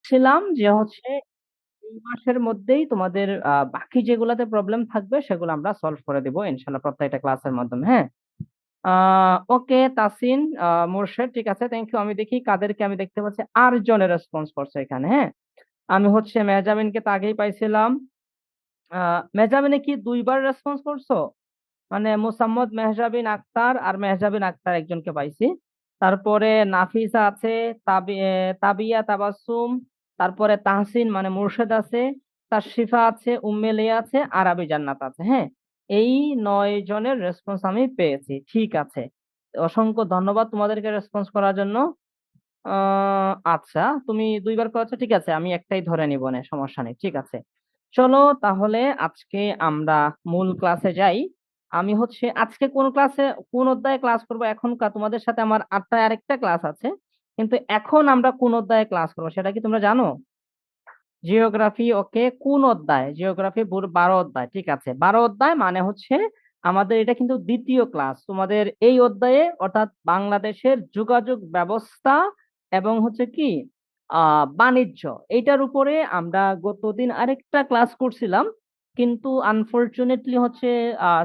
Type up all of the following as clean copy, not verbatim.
চাচ্ছিলাম যে হচ্ছে এই মাসের মধ্যেই তোমাদের বাকি যেগুলাতে প্রবলেম থাকবে সেগুলো আমরা সলভ করে দিব ইনশাল্লাহ প্রত্যেকটা ক্লাসের মাধ্যমে। হ্যাঁ, ওকে তাসিন, মোর্শেদ, ঠিক আছে, থ্যাংক ইউ। আমি দেখি কাদেরকে আমি দেখতে পাচ্ছি 8 জনের রেসপন্স করছে এখানে। হ্যাঁ, আমি হচ্ছে মেহজাবিনকে তো আগেই পাইছিলাম। মেহজাবিনে কি 2বার রেসপন্স করছো? মানে মোসাম্মদ মেহজাবিন আক্তার আর মেহজাবিন আক্তার একজনকে পাইছি। তারপরে নাফিসা আছে, তাবিয়া তাবাসসুম, তারপরে তাহসিন মানে মুর্শেদ আছে, তাশরিফা আছে, উম্মে লিয়া আছে, আরাবি জান্নাত আছে। হ্যাঁ, এই 9 জনের রেসপন্স আমি পেয়েছি। ঠিক আছে, অসংখ্য ধন্যবাদ তোমাদেরকে রেসপন্স করার জন্য। আচ্ছা, তুমি 2বার করেছো, ঠিক আছে, আমি একটাই ধরে নিব না, সমস্যা নেই, ঠিক আছে। চলো তাহলে আজকে আমরা মূল ক্লাসে যাই। আমি হচ্ছে আজকে কোন ক্লাসে কোন অধ্যায়ে ক্লাস করব, এখন তোমাদের সাথে আমার 8টায় আরেকটা ক্লাস আছে, কিন্তু এখন আমরা কোন অধ্যায়ে ক্লাস করবো সেটা কি তোমরা জানো? জিওগ্রাফি, ওকে। কোন অধ্যায়? জিওগ্রাফি 12 অধ্যায়, ঠিক আছে। 12 অধ্যায় মানে হচ্ছে আমাদের এটা কিন্তু দ্বিতীয় ক্লাস তোমাদের এই অধ্যায়ে, অর্থাৎ বাংলাদেশের যোগাযোগ ব্যবস্থা এবং হচ্ছে কি বাণিজ্য, এইটার উপরে আমরা গতদিন আরেকটা ক্লাস করছিলাম, কিন্তু আনফরচুনেটলি হচ্ছে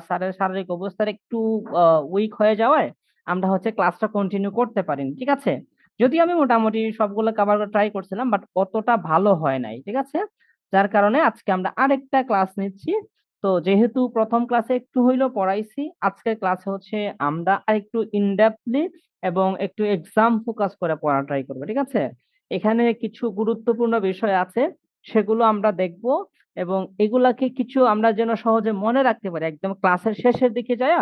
স্যারের শারীরিক অবস্থার একটু উইক হয়ে যাওয়ায় আমরা হচ্ছে ক্লাসটা কন্টিনিউ করতে পারিনি, ঠিক আছে। যদি আমি মোটামুটি সবগুলো কভার করার ট্রাই করছিলাম, বাট অতটা ভালো হয় নাই, ঠিক আছে। যার কারণে আজকে আমরা আরেকটা ক্লাস নিচ্ছি। তো যেহেতু প্রথম ক্লাসে একটু হইলো পড়াইছি, আজকের ক্লাসে হচ্ছে আমরা আরেকটু ইনডেপথলি এবং একটু এক্সাম ফোকাস করে পড়া ট্রাই করবো, ঠিক আছে। এখানে কিছু গুরুত্বপূর্ণ বিষয় আছে, সেগুলো আমরা দেখব, এবং এগুলাকে কিছু আমরা যেন সহজে মনে রাখতে পারি একদম ক্লাসের শেষের দিকে যায়।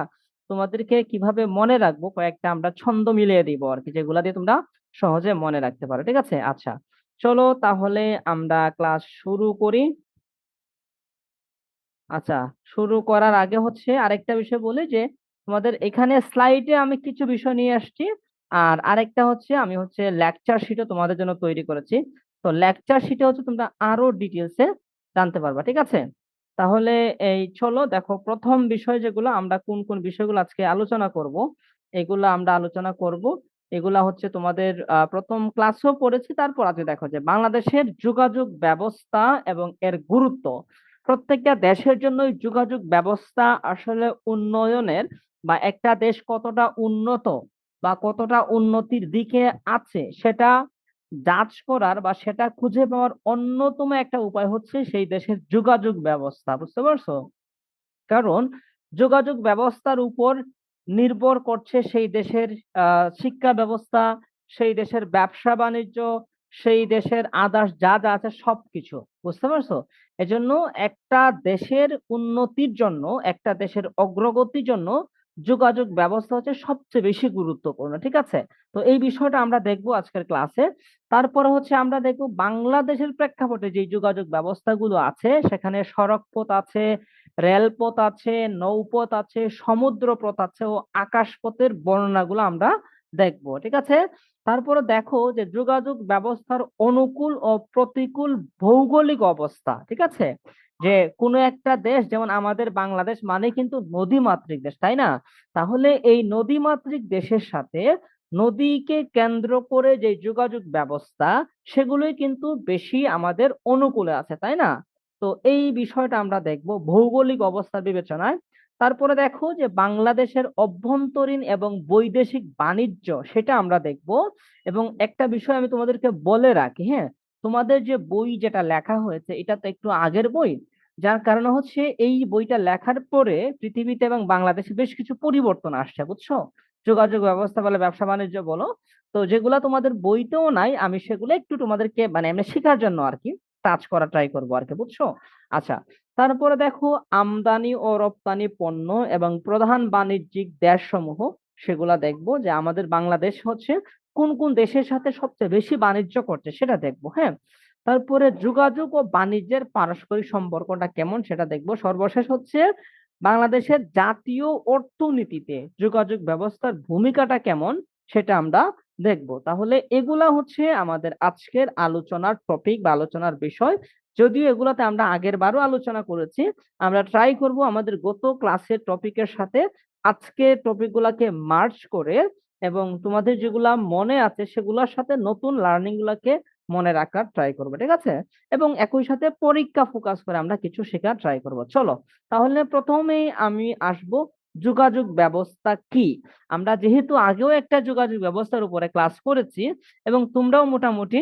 তোমাদেরকে কিভাবে মনে রাখবো কয়েকটা আমরা ছন্দ মিলিয়ে দিব আর কি, যেগুলা দিয়ে তোমরা সহজে মনে রাখতে পারো, ঠিক আছে। আচ্ছা, চলো তাহলে আমরা ক্লাস শুরু করি। আচ্ছা, শুরু করার আগে হচ্ছে আরেকটা বিষয় বলি যে তোমাদের এখানে স্লাইডে আমি কিছু বিষয় নিয়ে আসছি, আর আরেকটা হচ্ছে আমি হচ্ছে লেকচার শিটও তোমাদের জন্য তৈরি করেছি। তো লেকচার শিটে হচ্ছে তোমরা আরো ডিটেলসে জানতে পারবা, ঠিক আছে। তাহলে এই চলো দেখো, প্রথম বিষয় যেগুলো আমরা কোন কোন বিষয়গুলো আজকে আলোচনা করব, এগুলো আমরা আলোচনা করব। এগুলা হচ্ছে তোমাদের প্রথম ক্লাসেও পড়েছি। তারপর আজকে দেখো যে বাংলাদেশের যোগাযোগ ব্যবস্থা এবং এর গুরুত্ব। প্রত্যেকটা দেশের জন্যই যোগাযোগ ব্যবস্থা আসলে উন্নয়নের, বা একটা দেশ কতটা উন্নত বা কতটা উন্নতির দিকে আছে সেটা জাজ করার বা সেটা খুঁজে পাওয়ার অন্যতম একটা উপায় হচ্ছে সেই দেশের যোগাযোগ ব্যবস্থা, বুঝতে পারছো? কারণ যোগাযোগ ব্যবস্থার উপর নির্ভর করছে সেই দেশের শিক্ষা ব্যবস্থা, সেই দেশের ব্যবসা বাণিজ্য, সেই দেশের আদার্স যা যা আছে সবকিছু, বুঝতে পারছো? এজন্য একটা দেশের উন্নতির জন্য, একটা দেশের অগ্রগতির জন্য যোগাযোগ ব্যবস্থা হচ্ছে সবচেয়ে বেশি গুরুত্বপূর্ণ, ঠিক আছে। তো এই বিষয়টা আমরা দেখবো আজকের ক্লাসে। তারপরে হচ্ছে আমরা দেখবো বাংলাদেশের প্রেক্ষাপটে যে যোগাযোগ ব্যবস্থাগুলো আছে, সেখানে সড়ক পথ আছে, রেলপথ আছে, নৌপথ আছে, সমুদ্রপথ আছে ও আকাশপথের বর্ণনাগুলো আমরা দেখব, ঠিক আছে। তারপরে দেখো যে যোগাযোগ ব্যবস্থার অনুকূল ও প্রতিকূল ভৌগোলিক অবস্থা, ঠিক আছে। যে কোনো একটা দেশ, যেমন আমাদের বাংলাদেশ মানে কিন্তু নদীমাতৃক দেশ, তাই না? তাহলে এই নদীমাতৃক দেশের সাথে নদীকে কেন্দ্র করে যে যোগাযোগ ব্যবস্থা, সেগুলোই কিন্তু বেশি আমাদের অনুকূলে আছে, তাই না? তো এই বিষয়টা আমরা দেখব ভৌগোলিক অবস্থার বিবেচনায়। তারপরে দেখো যে বাংলাদেশের অভ্যন্তরীণ এবং বৈদেশিক বাণিজ্য, সেটা আমরা দেখব। এবং একটা বিষয় আমি তোমাদেরকে বলে রাখি, হ্যাঁ, তোমাদের যে বই যেটা লেখা হয়েছে এটা তো একটু আগের বই, যার কারণে হচ্ছে এই বইটা লেখার পরে পৃথিবীতে এবং বাংলাদেশে বেশ কিছু পরিবর্তন আসছে, বুঝছো? যোগাযোগ ব্যবস্থা বলো, ব্যবসা বাণিজ্য বলো, তো যেগুলা তোমাদের বইতেও নাই, আমি সেগুলো একটু তোমাদেরকে মানে এমনি শেখার জন্য আর কি টাচ করা ট্রাই করবো আর কি, বুঝছো? আচ্ছা, তারপরে দেখো আমদানি ও রপ্তানি পণ্য এবং প্রধান বাণিজ্যিক দেশসমূহ, সেগুলা দেখবো যে আমাদের বাংলাদেশ হচ্ছে কোন কোন দেশের সাথে সবচেয়ে বেশি বাণিজ্য করছে সেটা দেখবো। হ্যাঁ, তারপরে যোগাযোগ ও বাণিজ্যের পারস্পরিক সম্পর্কটা কেমন সেটা দেখবো। সর্বশেষ হচ্ছে বাংলাদেশের জাতীয় অর্থনীতিতে যোগাযোগ ব্যবস্থার ভূমিকাটা কেমন সেটা আমরা দেখবো। তাহলে এগুলা হচ্ছে আমাদের আজকের আলোচনার টপিক বা আলোচনার বিষয়। যদিও এগুলাতে আমরা আগের বারও আলোচনা করেছি, আমরা ট্রাই করব আমাদের গত ক্লাসের টপিকের সাথে আজকে টপিক গুলাকে মার্জ করে, এবং তোমাদের যেগুলা মনে আছে সেগুলোর সাথে নতুন লার্নিং গুলাকে মনে রাখার ট্রাই করবো, ঠিক আছে? এবং একই সাথে পরীক্ষা ফোকাস করে আমরা কিছু শেখার ট্রাই করব। চলো, তাহলে প্রথমেই আমি আসব যোগাযোগ ব্যবস্থা কি। আমরা যেহেতু আগেও একটা যোগাযোগ ব্যবস্থার উপরে ক্লাস করেছি এবং তোমরাও মোটামুটি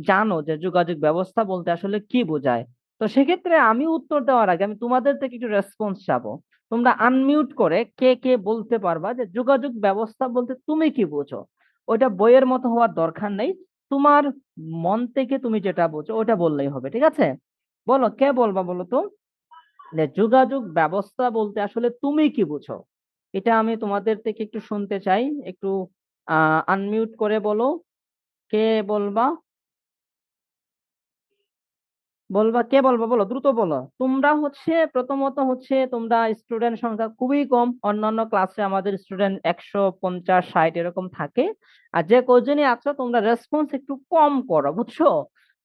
জানো যে যোগাযোগ ব্যবস্থা বলতে আসলে কি বোঝায়। তো সেক্ষেত্রে আমি উত্তর দেওয়ার আগে আমি তোমাদের থেকে একটু রেসপন্স চাবো। তোমরা আনমিউট করে কে কে বলতে পারবা যে যোগাযোগ ব্যবস্থা বলতে তুমি কি বোঝো। ওইটা বইয়ের মতো হওয়ার দরকার নেই, তোমার মন থেকে তুমি যেটা বোঝো ওটা বললেই হবে, ঠিক আছে? বলো, কে বলবা বলো তো, যে যোগাযোগ ব্যবস্থা বলতে আসলে তুমি কি বুঝো। এটা আমি তোমাদের থেকে একটু শুনতে চাই। একটু আনমিউট করে বলো, কে বলবা, বলবা, কে বলবা, বলো, দ্রুত বলো। তোমরা হচ্ছে প্রথমত হচ্ছে তোমরা স্টুডেন্ট সংখ্যা খুবই কম, অন্যান্য ক্লাসে আমাদের স্টুডেন্ট 150 60 এরকম থাকে। আর যে কয়জনই আছো তোমরা রেসপন্স একটু কম করো, বুঝছো?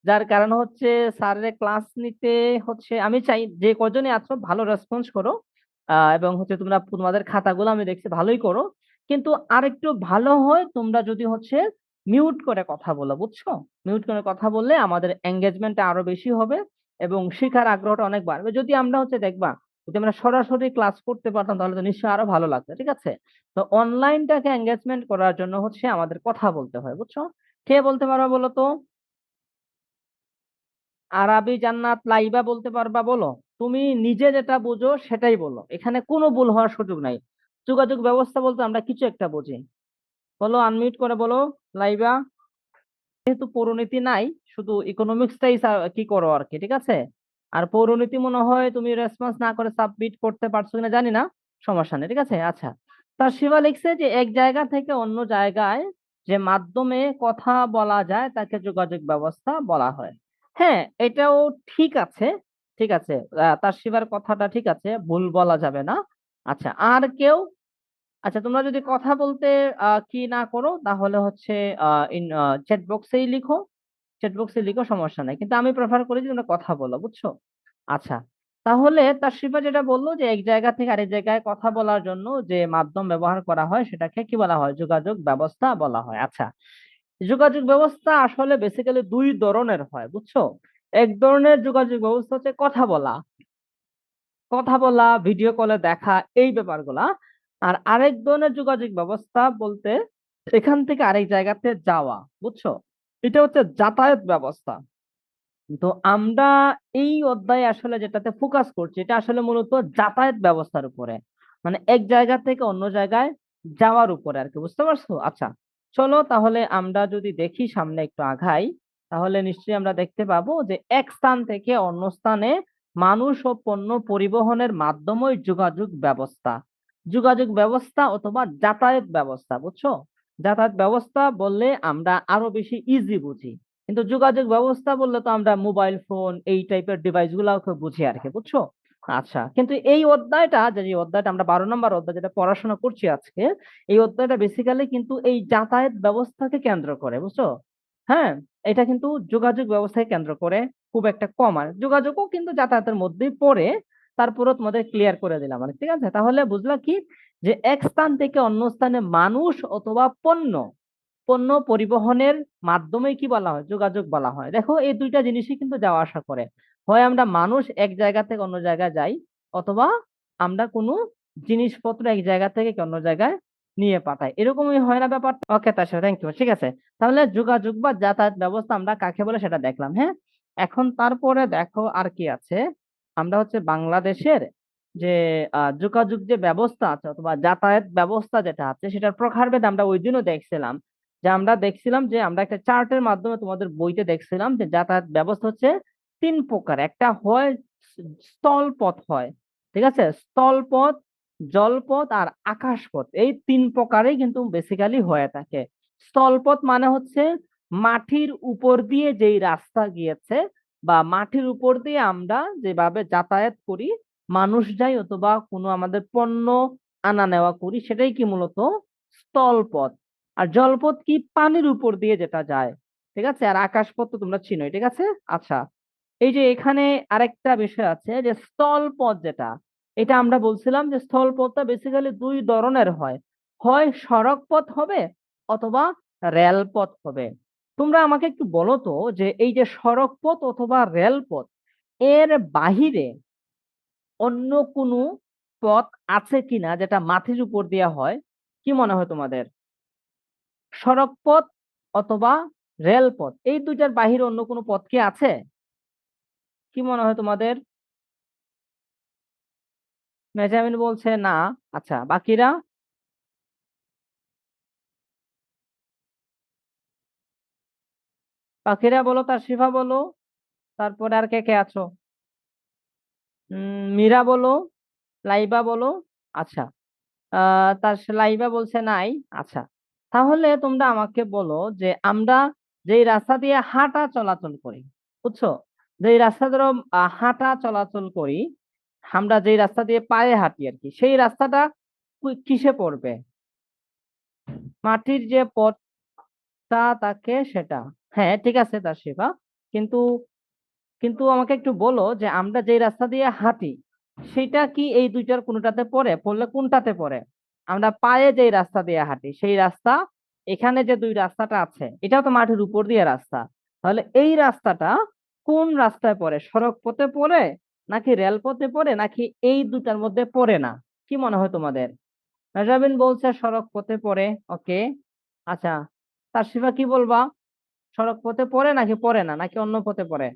যার কারণ হচ্ছে স্যারের ক্লাস নিতে হচ্ছে আমি চাই যে কয়জনই আছো ভালো রেসপন্স করো। এবং হচ্ছে তোমরা তোমাদের খাতাগুলো আমি দেখছি ভালোই করো, কিন্তু আরেকটু ভালো হয় তোমরা যদি হচ্ছে মিউট করে কথা বলো, বুঝছো? মিউট করে কথা বললে আমাদের এঙ্গেজমেন্টটা আরো বেশি হবে এবং শেখার আগ্রহটা অনেক বাড়বে। যদি আমরা হচ্ছে দেখবা, যদি আমরা সরাসরি ক্লাস করতে পারতাম তাহলে তো নিশ্চয়ই আরো ভালো লাগতো, ঠিক আছে? তো অনলাইনটাকে এঙ্গেজমেন্ট করার জন্য হচ্ছে আমাদের কথা বলতে হয়, বুঝছো? কে বলতে পারবা বলো তো? আরাবি জান্নাত লাইবা বলতে পারবা, বলো। তুমি নিজে যেটা বুঝো সেটাই বলো, এখানে কোনো ভুল হওয়ার সুযোগ নাই। যোগাযোগ ব্যবস্থা বলতে আমরা কিছু একটা বুঝি। বলো, আনমিউট করে বলো, লাইবা। যেহেতু পৌরনীতি নাই, শুধু ইকোনমিক্সটাই কি করো আর কি, ঠিক আছে? আর পৌরনীতি মনে হয় তুমি রেসপন্স না করে সাবমিট করতে পারছো কিনা জানি না, সমস্যা নেই, ঠিক আছে? আচ্ছা, তার শিবা লিখছে যে এক জায়গা থেকে অন্য জায়গায় যে মাধ্যমে কথা বলা যায় তাকে যোগাযোগ ব্যবস্থা বলা হয়। হ্যাঁ, এটাও ঠিক আছে, ঠিক আছে। তার শিবার কথাটা ঠিক আছে, ভুল বলা যাবে না। আচ্ছা, আর কেউ? আচ্ছা, তোমরা যদি কথা বলতে কি না করো তাহলে হচ্ছে চ্যাট বক্সেই লিখো, চ্যাট বক্সে লিখো, সমস্যা নাই, কিন্তু আমি প্রেফার করি যে তোমরা কথা বলো, বুঝছো? আচ্ছা, তাহলে তাশরিফা যেটা বললো যে এক জায়গা থেকে আরেক জায়গায় কথা বলার জন্য যে মাধ্যম ব্যবহার করা হয় সেটাকে কি বলা হয়, যোগাযোগ ব্যবস্থা বলা হয়। আচ্ছা, যোগাযোগ ব্যবস্থা আসলে বেসিক্যালি দুই ধরনের হয়, বুঝছো? এক ধরনের যোগাযোগ ব্যবস্থা হচ্ছে কথা বলা, কথা বলা, ভিডিও কলে দেখা, এই ব্যাপারগুলা। আর আরেক ধরনের যোগাযোগ ব্যবস্থা বলতে এখান থেকে আরেক জায়গাতে যাওয়া, বুঝছো? এটা হচ্ছে যাতায়াত ব্যবস্থা। তো আমরা এই অধ্যায়ে আসলে যেটাতে ফোকাস করছি এটা আসলে মূলত যাতায়াত ব্যবস্থার উপরে, মানে এক জায়গা থেকে অন্য জায়গায় যাওয়ার উপরে আর কি, বুঝতে পারছো? আচ্ছা, চলো তাহলে আমরা যদি দেখি সামনে একটু আগাই, তাহলে নিশ্চয়ই আমরা দেখতে পাবো যে এক স্থান থেকে অন্য স্থানে মানুষ ও পণ্য পরিবহনের মাধ্যমই যোগাযোগ ব্যবস্থা। যোগাযোগ ব্যবস্থা অথবা যাতায়াত ব্যবস্থা, বুঝছো? যাতায়াত ব্যবস্থা বললে আমরা আরো বেশি ইজি বুঝি, কিন্তু যোগাযোগ ব্যবস্থা বললে তো আমরা মোবাইল ফোন এই টাইপের ডিভাইস গুলাকে বুঝি আর কি, বুঝছো? আচ্ছা, কিন্তু এই অধ্যায়টা যে অধ্যায়টা আমরা 12 নম্বর অধ্যায় যেটা পড়াশোনা করছি আজকে, এই অধ্যায়টা বেসিক্যালি কিন্তু এই যাতায়াত ব্যবস্থাকে কেন্দ্র করে, বুঝছো? হ্যাঁ, এটা কিন্তু যোগাযোগ ব্যবস্থাকে কেন্দ্র করে, খুব একটা কম। আর যোগাযোগও কিন্তু যাতায়াতের মধ্যেই পড়ে, তারপরও তোমাদের ক্লিয়ার করে দিলাম, মানে ঠিক আছে? তাহলে বুঝলা কি, যে এক স্থান থেকে অন্য স্থানে মানুষ অথবা পণ্য পণ্য পরিবহনের মাধ্যমে কি বলা হয়, যোগাযোগ বলা হয়। দেখো, এই দুইটা জিনিসই কিন্তু যাওয়া আসা করে। হয় আমরা মানুষ এক জায়গা থেকে অন্য জায়গায় যাই, অথবা আমরা কোনো জিনিসপত্র এক জায়গা থেকে অন্য জায়গায় নিয়ে পাঠাই, এরকমই হয় না ব্যাপারটা? ওকে, তার সাথে থ্যাংক ইউ, ঠিক আছে। তাহলে যোগাযোগ বা যাতায়াত ব্যবস্থা আমরা কাকে বলে সেটা দেখলাম, হ্যাঁ। এখন তারপরে দেখো আর কি আছে। আমরা হচ্ছে বাংলাদেশের যে যোগাযোগ যে ব্যবস্থা আছে অথবা যাতায়াত ব্যবস্থা যেটা আছে সেটার প্রকারভেদ আমরা ওই দিনও দেখছিলাম। যে আমরা দেখছিলাম যে আমরা একটা চার্টের মাধ্যমে তোমাদের বইতে দেখছিলাম যে যাতায়াত ব্যবস্থা হচ্ছে তিন প্রকার। একটা হয় স্থলপথ হয়, ঠিক আছে? স্থলপথ, জলপথ আর আকাশপথ, এই তিন প্রকারেই কিন্তু বেসিক্যালি হয়ে থাকে। স্থলপথ মানে হচ্ছে মাটির উপর দিয়ে যেই রাস্তা গিয়েছে বা মাটির উপর দিয়ে আমরা যেভাবে যাতায়াত করি, মানুষ যাই অথবা কোনো আমাদের পণ্য আনা নেওয়া করি, সেটাই কি মূলত স্থলপথ। আর জলপথ কি, পানির উপর দিয়ে যেটা যায়, ঠিক আছে? আর আকাশপথ তো তোমরা চিনোই, ঠিক আছে? আচ্ছা, এই যে এখানে আরেকটা বিষয় আছে যে স্থলপথ যেটা, এটা আমরা বলছিলাম যে স্থলপথটা বেসিক্যালি দুই ধরনের হয়, হয় সড়ক পথ হবে অথবা রেলপথ হবে। তোমরা আমাকে একটু বলো তো যে এই যে সড়ক পথ অথবা রেলপথ এর বাহিরে অন্য কোনো পথ আছে কিনা যেটা মাটির উপর দেয়া হয়? কি মনে হয় তোমাদের? সড়ক পথ অথবা রেলপথ এই ২ টার বাহিরে অন্য কোনো পথ কি আছে? কি মনে হয় তোমাদের? মেজামিন বলছে না। আচ্ছা, বাকিরা? বাকিরা বলো, তাশরিফা বলো, তারপরে আর কে আছো? মীরা বলো, লাইবা বলো। আচ্ছা, লাইবা বলছে নাই। আচ্ছা, তাহলে তোমরা আমাকে বলো যে আমরা যেই রাস্তা দিয়ে হাঁটা চলাচল করি, বুঝছো? যেই রাস্তা ধরো হাঁটা চলাচল করি, আমরা যেই রাস্তা দিয়ে পায়ে হাঁটি আর কি, সেই রাস্তাটা কিসে পড়বে? মাটির যে পথটা থাকে সেটা। হ্যাঁ, ঠিক আছে তাশরিফা। কিন্তু কিন্তু আমাকে একটু বলো যে আমরা যেই রাস্তা দিয়ে হাঁটি সেটা কি এই ২ টার কোনটাতে পড়ে? পড়লে কোনটাতে পড়ে? আমরা পায়ে যেই রাস্তা দিয়ে হাঁটি সেই রাস্তা, এখানে যে ২ রাস্তাটা আছে এটাও তো মাটির উপর দিয়ে রাস্তা। তাহলে এই রাস্তাটা কোন রাস্তায় পড়ে? সড়ক পথে পড়ে নাকি রেলপথে পড়ে নাকি এই ২ টার মধ্যে পড়ে না? কি মনে হয় তোমাদের? মেহজাবিন বলছে সড়ক পথে পড়ে। ওকে। আচ্ছা, তাশরিফা কি বলবা? সড়ক পথে পড়ে নাকি পড়ে না নাকি অন্য পথে পড়ে?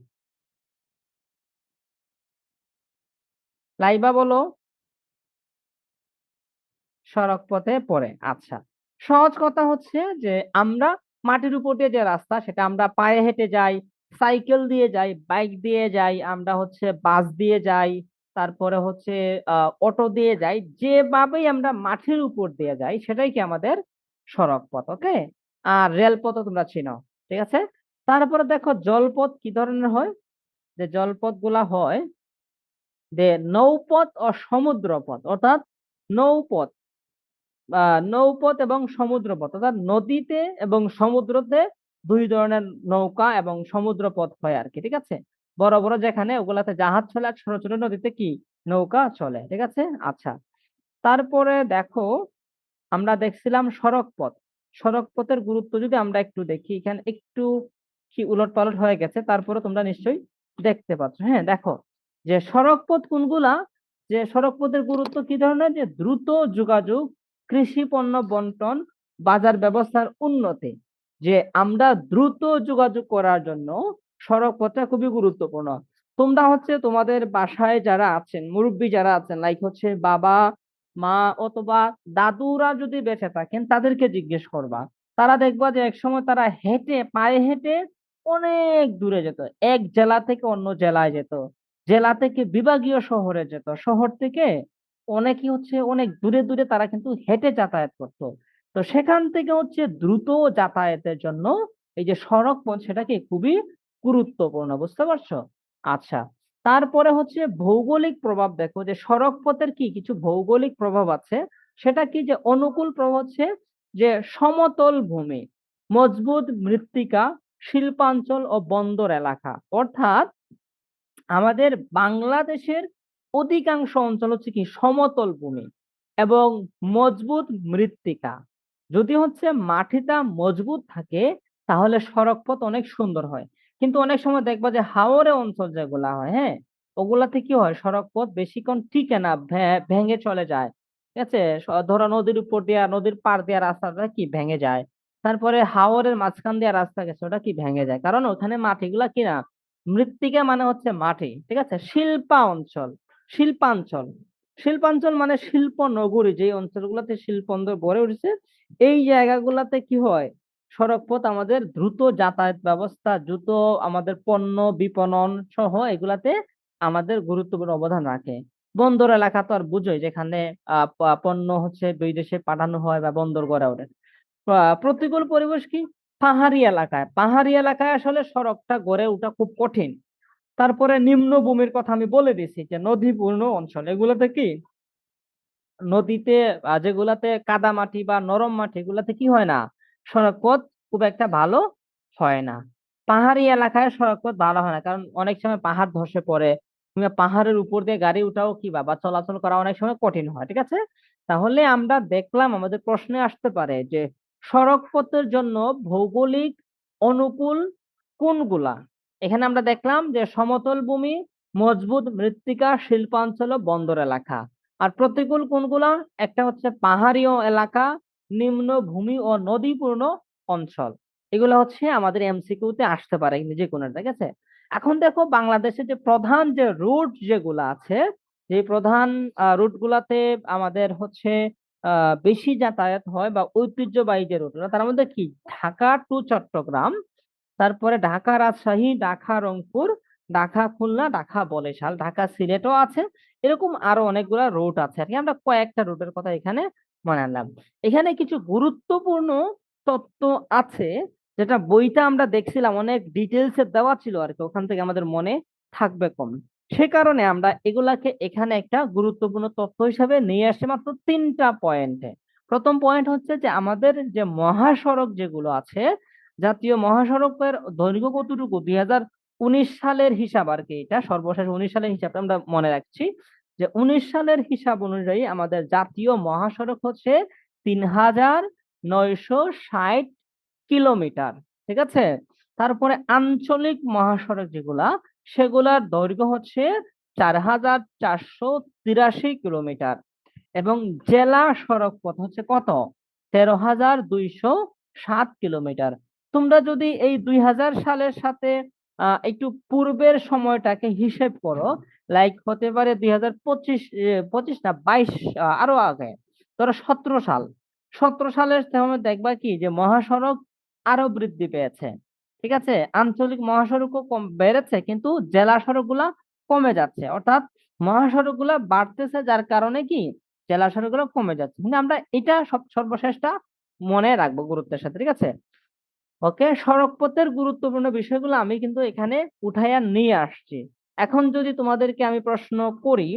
লাইবা বলো। সড়ক পথে পড়ে। আচ্ছা, সহজ কথা হচ্ছে যে আমরা মাটির উপর দিয়ে যে রাস্তা সেটা আমরা পায়ে হেঁটে যাই, সাইকেল দিয়ে যাই, বাইক দিয়ে যাই, আমরা হচ্ছে বাস দিয়ে যাই, তারপরে হচ্ছে অটো দিয়ে যাই, যেভাবেই আমরা মাটির উপর দিয়ে যাই সেটাই কি আমাদের সড়ক পথ। ওকে। আর রেলপথও তোমরা চিনো, ঠিক আছে। তারপরে দেখো জলপথ কি ধরনের হয়? যে জলপথ গুলা হয় যে নৌপথ ও সমুদ্রপথ, অর্থাৎ নৌপথ নৌপথ এবং সমুদ্রপথ, অর্থাৎ নদীতে এবং সমুদ্রতে ২ ধরনের নৌকা এবং সমুদ্রপথ হয় আরকি। ঠিক আছে? বড়, বড় যেখানে ওগুলাতে জাহাজ চলে আর ছোট, ছোট নদীতে কি নৌকা চলে। ঠিক আছে? আচ্ছা। তারপরে দেখো আমরা দেখছিলাম সড়ক পথ। সড়ক পথের গুরুত্ব যদি আমরা একটু দেখি, এখানে একটু কি উলটপালট হয়ে গেছে। তারপরে তোমরা নিশ্চয়ই দেখতে পাচ্ছ। হ্যাঁ, দেখো যে সড়ক পথ কোনগুলা? যে সড়ক পথের গুরুত্ব কি ধরনের? যে দ্রুত যোগাযোগ, কৃষি পণ্য বন্টন, বাজার ব্যবস্থার উন্নতি। যে আমরা দ্রুত যোগাযোগ করার জন্য সড়ক পথটা খুবই গুরুত্বপূর্ণ। তোমরা হচ্ছে তোমাদের বাসায় যারা আছেন, মুরুব্বি যারা আছেন, লাইক হচ্ছে বাবা, মা অথবা দাদুরা যদি বেঁচে থাকেন তাদেরকে জিজ্ঞেস করবা। তারা দেখবা যে একসময় তারা হেঁটে, পায়ে হেঁটে অনেক দূরে যেত। এক জেলা থেকে অন্য জেলায় যেত। জেলা থেকে বিভাগীয় শহরে যেত। শহর থেকে অনেকে হচ্ছে অনেক দূরে, দূরে তারা কিন্তু হেঁটে যাতায়াত করত। তো সেখান থেকে হচ্ছে দ্রুত যাতায়াতের জন্য এই যে সড়ক পথ সেটা কি খুবই গুরুত্বপূর্ণ। বুঝতে পারছো? আচ্ছা। তারপরে হচ্ছে ভৌগোলিক প্রভাব দেখো যে সড়ক পথের কি কিছু ভৌগোলিক প্রভাব আছে। সেটা কি? যে অনুকূল প্রভাব হচ্ছে যে সমতল ভূমি, মজবুত মৃত্তিকা, শিল্পাঞ্চল ও বন্দর এলাকা। অর্থাৎ আমাদের বাংলাদেশের অধিকাংশ অঞ্চল হচ্ছে কি সমতল ভূমি এবং মজবুত মৃত্তিকা। যদি হচ্ছে মাটিটা মজবুত থাকে তাহলে সড়ক পথ অনেক সুন্দর হয়। কিন্তু অনেক সময় দেখবা যে হাওরে অঞ্চল যেগুলা হয়, হ্যাঁ, ওগুলাতে কি হয় সড়ক পথ বেশিক্ষণ টিকে না, ভেঙে চলে যায়। ঠিক আছে? ধরো নদীর উপর দিয়া, নদীর পাড় দিয়া রাস্তাটা কি ভেঙে যায়। তারপরে হাওরের মাঝখান দিয়ে রাস্তা গেছে ওটা কি ভেঙে যায়, কারণ ওখানে মাটিগুলা কি না, মৃত্তিকা মানে হচ্ছে মাটি। ঠিক আছে? শিল্পাঞ্চল। শিল্পাঞ্চল মানে শিল্প নগরী, যে অঞ্চলগুলোতে শিল্প গড়ে উঠেছে এই জায়গাগুলাতে কি হয় সড়ক পথ আমাদের দ্রুত যাতায়াত ব্যবস্থা, দ্রুত আমাদের পণ্য বিপণন সহ এগুলাতে আমাদের গুরুত্বপূর্ণ অবদান রাখে। বন্দর এলাকা তো আর বুঝোই, যেখানে পণ্য হচ্ছে বিদেশে পাঠানো হয় বা বন্দর গড়ে ওঠে। প্রতিকূল পরিবেশ কি? পাহাড়ি এলাকায়। পাহাড়ি এলাকায় আসলে সড়কটা গড়ে ওঠা খুব কঠিন। তারপরে নিম্নভূমির কথা আমি বলে দিছি যে নদীপূর্ণ অঞ্চল এগুলোতে কি নদীতে যেগুলাতে কাদা মাটি বা নরম মাটি এগুলাতে কি হয় না, সড়ক পথ খুব একটা ভালো হয় না। পাহাড়ি এলাকায় সড়ক পথ ভালো হয় না, কারণ অনেক সময় পাহাড় ধসে পড়ে কিংবা পাহাড়ের উপর দিয়ে গাড়ি উঠাও কি বা চলাচল করা অনেক সময় কঠিন হয়। ঠিক আছে? তাহলে আমরা দেখলাম আমাদের প্রশ্নে আসতে পারে যে সড়ক পথের জন্য ভৌগোলিক অনুকূল কোনগুলা? এখানে আমরা দেখলাম যে সমতল ভূমি, মজবুত মৃত্তিকা, শিল্পাঞ্চল ও বন্দর এলাকা। আর প্রতিকূল কোনগুলা? একটা হচ্ছে পাহাড়ি এলাকা, নিম্ন ভূমি ও নদীপূর্ণ অঞ্চল। এগুলো হচ্ছে আমাদের এমসিকিউ তে আসতে পারে যে কোনো, ঠিক আছে? এখন দেখো বাংলাদেশে যে প্রধান যে রুট যেগুলো আছে, যে প্রধান রুট গুলাতে আমাদের হচ্ছে বেশি যাতায়াত হয় বা ঐতিহ্যবাহী যে রুটগুলো, তার মধ্যে কি ঢাকা টু চট্টগ্রাম, তারপরে ঢাকা রাজশাহী, ঢাকা রংপুর, ঢাকা খুলনা, ঢাকা বরিশাল, ঢাকা সিলেটও আছে। এরকম আরো অনেকগুলা রুট আছে আর কি। আমরা কয়েকটা রুটের কথা এখানে মনে আনলাম। এখানে কিছু গুরুত্বপূর্ণ তথ্য আছে, যেটা বইটা আমরা দেখছিলাম অনেক ডিটেলসে দেওয়া ছিল আর কি, ওখান থেকে আমাদের মনে থাকবে কম। সে কারণে আমরা এগুলাকে এখানে একটা গুরুত্বপূর্ণ তথ্য হিসাবে নিয়ে আসছি মাত্র 3টা পয়েন্টে। প্রথম পয়েন্ট হচ্ছে যে আমাদের যে মহাসড়ক যেগুলো আছে, জাতীয় মহাসড়কের দৈর্ঘ্য কতটুকু, 2019 সালের হিসাব আর কি, এটা সর্বশেষ 19 সালের হিসাবটা আমরা মনে রাখছি, যে 19 সালের হিসাব অনুযায়ী আমাদের জাতীয় মহাসড়ক হচ্ছে 3960 কিলোমিটার, ঠিক আছে? তারপরে আঞ্চলিক মহাসড়ক যেগুলা, সেগুলার দৈর্ঘ্য হচ্ছে 4483 কিলোমিটার। এবং জেলা সড়ক পথ হচ্ছে কত, 13,207 কিলোমিটার। তোমরা যদি এই 2000 সালের সাথে একটু পূর্বের সময়টাকে হিসেব করো, লাইক হতে পারে 2025, 25 না 22, আরো আগে, ধরো 17 সাল, 17 সালের সময় দেখবা কি যে মহাসড়ক আরো বৃদ্ধি পেয়েছে, ঠিক আছে? আঞ্চলিক মহাসড়কও কম বেড়েছে, কিন্তু জেলা সড়কগুলা কমে যাচ্ছে, অর্থাৎ মহাসড়কগুলা বাড়তেছে, যার কারণে কি জেলা সড়কগুলো কমে যাচ্ছে। কিন্তু আমরা এটা সর্বশেষটা মনে রাখবো গুরুত্বের সাথে, ঠিক আছে? ওকে, সড়ক পথের গুরুত্বপূর্ণ বিষয়গুলো আমি কিন্তু এখানে উঠাইয়া নিয়ে আসছি। এখন যদি তোমাদেরকে আমি প্রশ্ন করি,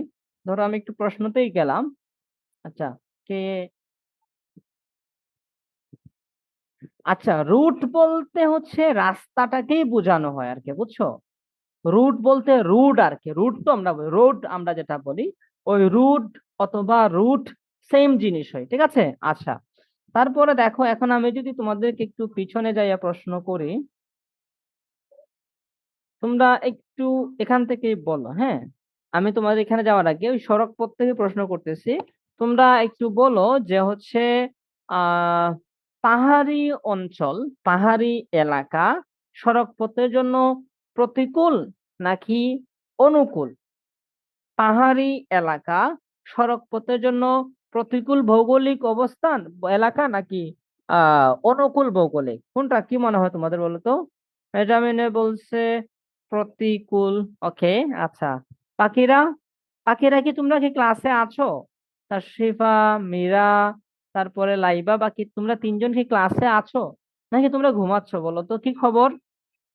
ধরো আমি একটু প্রশ্নতেই গেলাম। আচ্ছা, কে, আচ্ছা, রুট বলতে হচ্ছে রাস্তাটাকেই বোঝানো হয় আর কি, বুঝছো? রুট বলতে রুট আর কি, রুট তো আমরা রোড আমরা যেটা বলি, ওই রুট অথবা রুট সেম জিনিস হয়, ঠিক আছে? আচ্ছা, তারপরে দেখো এখন আমি যদি তোমাদেরকে একটু পিছনে যাইয়া প্রশ্ন করি, তোমরা একটু এখান থেকেই বলো, হ্যাঁ? আমি তোমাদের এখানে যাওয়ার আগে ওই সড়ক পথ থেকে প্রশ্ন করতেছি। তোমরা একটু বলো যে হচ্ছে আহ পাহাড়ি অঞ্চল, পাহাড়ি এলাকা সড়ক পথের জন্য প্রতিকূল নাকি অনুকূল? পাহাড়ি এলাকা সড়ক পথের জন্য প্রতিকূল ভৌগোলিক অবস্থান এলাকা নাকি অনুকূল ভৌগোলিক, কোনটা কি মনে হয় তোমাদের বলো তো? মেজামিনে বলছে প্রতিকূল। ওকে, আচ্ছা। পাখিরা, পাখিরা কি তোমরা কি ক্লাসে আছো? তাশরিফা, মীরা, তারপরে লাইবা, বাকি তোমরা তিনজন কি ক্লাসে আছো নাকি তোমরা ঘুমাচ্ছ বলো তো, কি খবর?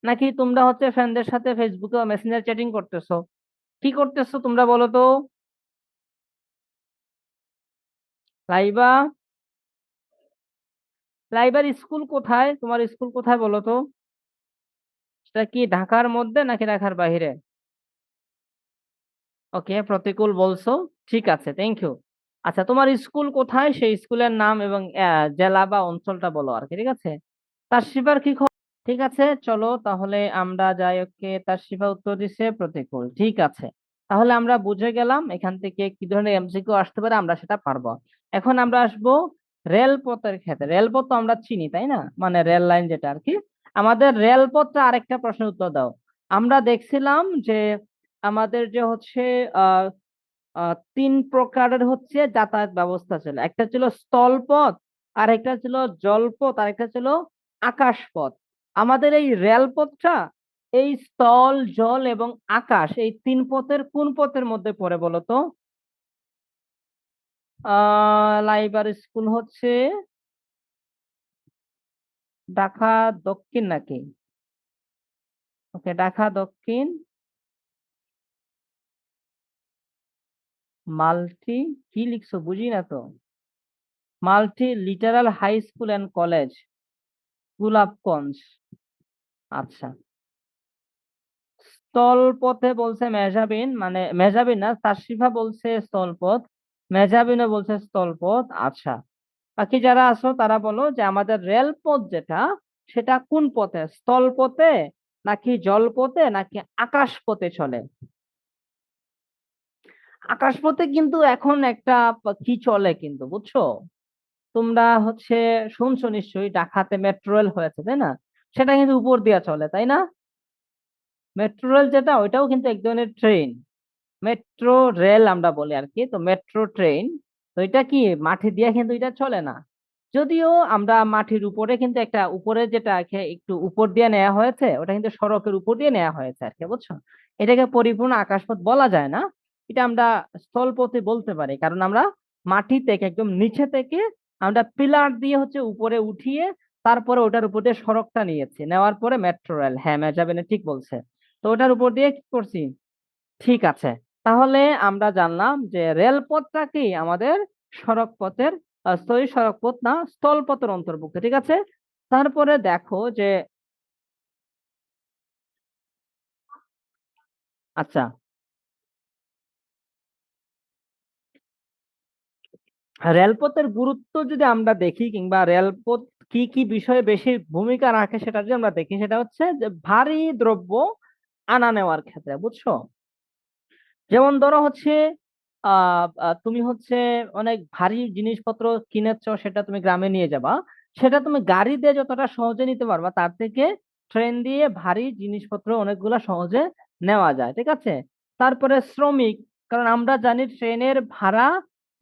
নাকি তোমরা হচ্ছে ফ্রেন্ডদের সাথে ফেসবুকে মেসেঞ্জার চ্যাটিং করতেছো? কি করতেছো তোমরা বলো তো? লাইবা, লাইবার স্কুল কোথায়, তোমার স্কুল কোথায় বলো তো? সেটা কি ঢাকার মধ্যে নাকি ঢাকার বাইরে? ওকে, প্রতিকূল বলছো, ঠিক আছে, থ্যাংক ইউ। আচ্ছা, তোমার স্কুল কোথায়, সেই স্কুলের নাম এবং জেলা বা অঞ্চলটা বলো আর কি, ঠিক আছে? তাশরিফার কি খবর? ঠিক আছে, চলো তাহলে আমরা যাই। ওকে, তাশরিফা উত্তর দিছে প্রতিকূল, ঠিক আছে। তাহলে আমরা বুঝে গেলাম এখান থেকে কি ধরনের এমসিকিউ আসতে পারে, আমরা সেটা পারবো। এখন আমরা আসবো রেলপথের ক্ষেত্রে। রেলপথ তো আমরা চিনি তাই না, মানে রেল লাইন যেটা আর কি। আমাদের রেলপথটা আরেকটা প্রশ্নের উত্তর দাও। আমরা দেখছিলাম যে আমাদের যে হচ্ছে আহ আহ 3 প্রকারের হচ্ছে যাতায়াত ব্যবস্থা ছিল, একটা ছিল স্থলপথ, আরেকটা ছিল জলপথ, আরেকটা ছিল আকাশপথ। আমাদের এই রেলপথটা এই স্থল, জল এবং আকাশ, এই 3 পথের কোন পথের মধ্যে পড়ে বলো তো? লাইবার স্কুল হচ্ছে ঢাকা দক্ষিণ নাকি? ওকে, ঢাকা দক্ষিণ। মাল্টি, কি লিখছো বুঝি না তো। Multilateral high school and college, Golapganj. আচ্ছা, স্থলপথে বলছে মেজাবিন, মানে মেজাবিন না, তাশরিফা বলছে স্থলপথ, মেজাবিনও বলছে স্থলপথ। আচ্ছা, বাকি যারা আছো তারা বলো যে আমাদের রেলপথ যেটা, সেটা কোন পথে, স্থল পথে নাকি জলপথে নাকি আকাশ পথে চলে? আকাশ পথে কিন্তু এখন একটা কি চলে কিন্তু, বুঝছো? তোমরা হচ্ছে শুনছো নিশ্চয়ই ঢাকাতে মেট্রো রেল হয়েছে, তাই না? সেটা কিন্তু উপর দিয়া চলে, তাই না? মেট্রো রেল যেটা, ওইটাও কিন্তু এক ধরনের ট্রেন। মেট্রো রেল আমরা বলি আর কি, তো মেট্রো ট্রেন। তো এটা কি মাটি দিয়ে কিন্তু এটা চলে না। যদিও আমরা মাটির উপরে কিন্তু একটা উপরে যেটা একটু উপর দিয়ে নেওয়া হয়েছে, ওটা কিন্তু সড়কের উপর দিয়ে নেওয়া হয়েছে আর কি, বুঝছো? এটাকে পরিপূর্ণ আকাশপথ বলা যায় না। এটা আমরা স্থলপথে বলতে পারি, কারণ আমরা মাটি থেকে একদম নিচে থেকে আমরা পিলার দিয়ে হচ্ছে উপরে উঠিয়ে তারপরে ওটার উপর দিয়ে সড়কটা নিয়েছি, নেওয়ার পরে মেট্রো রেল। হ্যাঁ, মেজাবিনে ঠিক বলছে। তো ওটার উপর দিয়ে কি করছি? ঠিক আছে। তাহলে আমরা জানলাম যে রেলপথটা কি আমাদের সড়ক পথের, সরি সড়ক পথ না, স্থল পথের অন্তর্ভুক্ত, ঠিক আছে। তারপরে দেখো যে, আচ্ছা, রেলপথের গুরুত্ব যদি আমরা দেখি, কিংবা রেলপথ কি কি বিষয়ে বেশি ভূমিকা রাখে সেটা যদি আমরা দেখি, সেটা হচ্ছে যে ভারী দ্রব্য আনা নেওয়ার ক্ষেত্রে, বুঝছো? যেমন ধরো হচ্ছে তুমি হচ্ছে অনেক ভারী জিনিসপত্র কিনেছো, সেটা তুমি গ্রামে নিয়ে যাবা। সেটা তুমি গাড়ি দিয়ে যতটা সহজে নিতে পারবা, তার থেকে ট্রেন দিয়ে ভারী জিনিসপত্র অনেকগুলা সহজে নেওয়া যায়, ঠিক আছে। তারপরে শ্রমিক, কারণ আমরা জানি ট্রেনের ভাড়া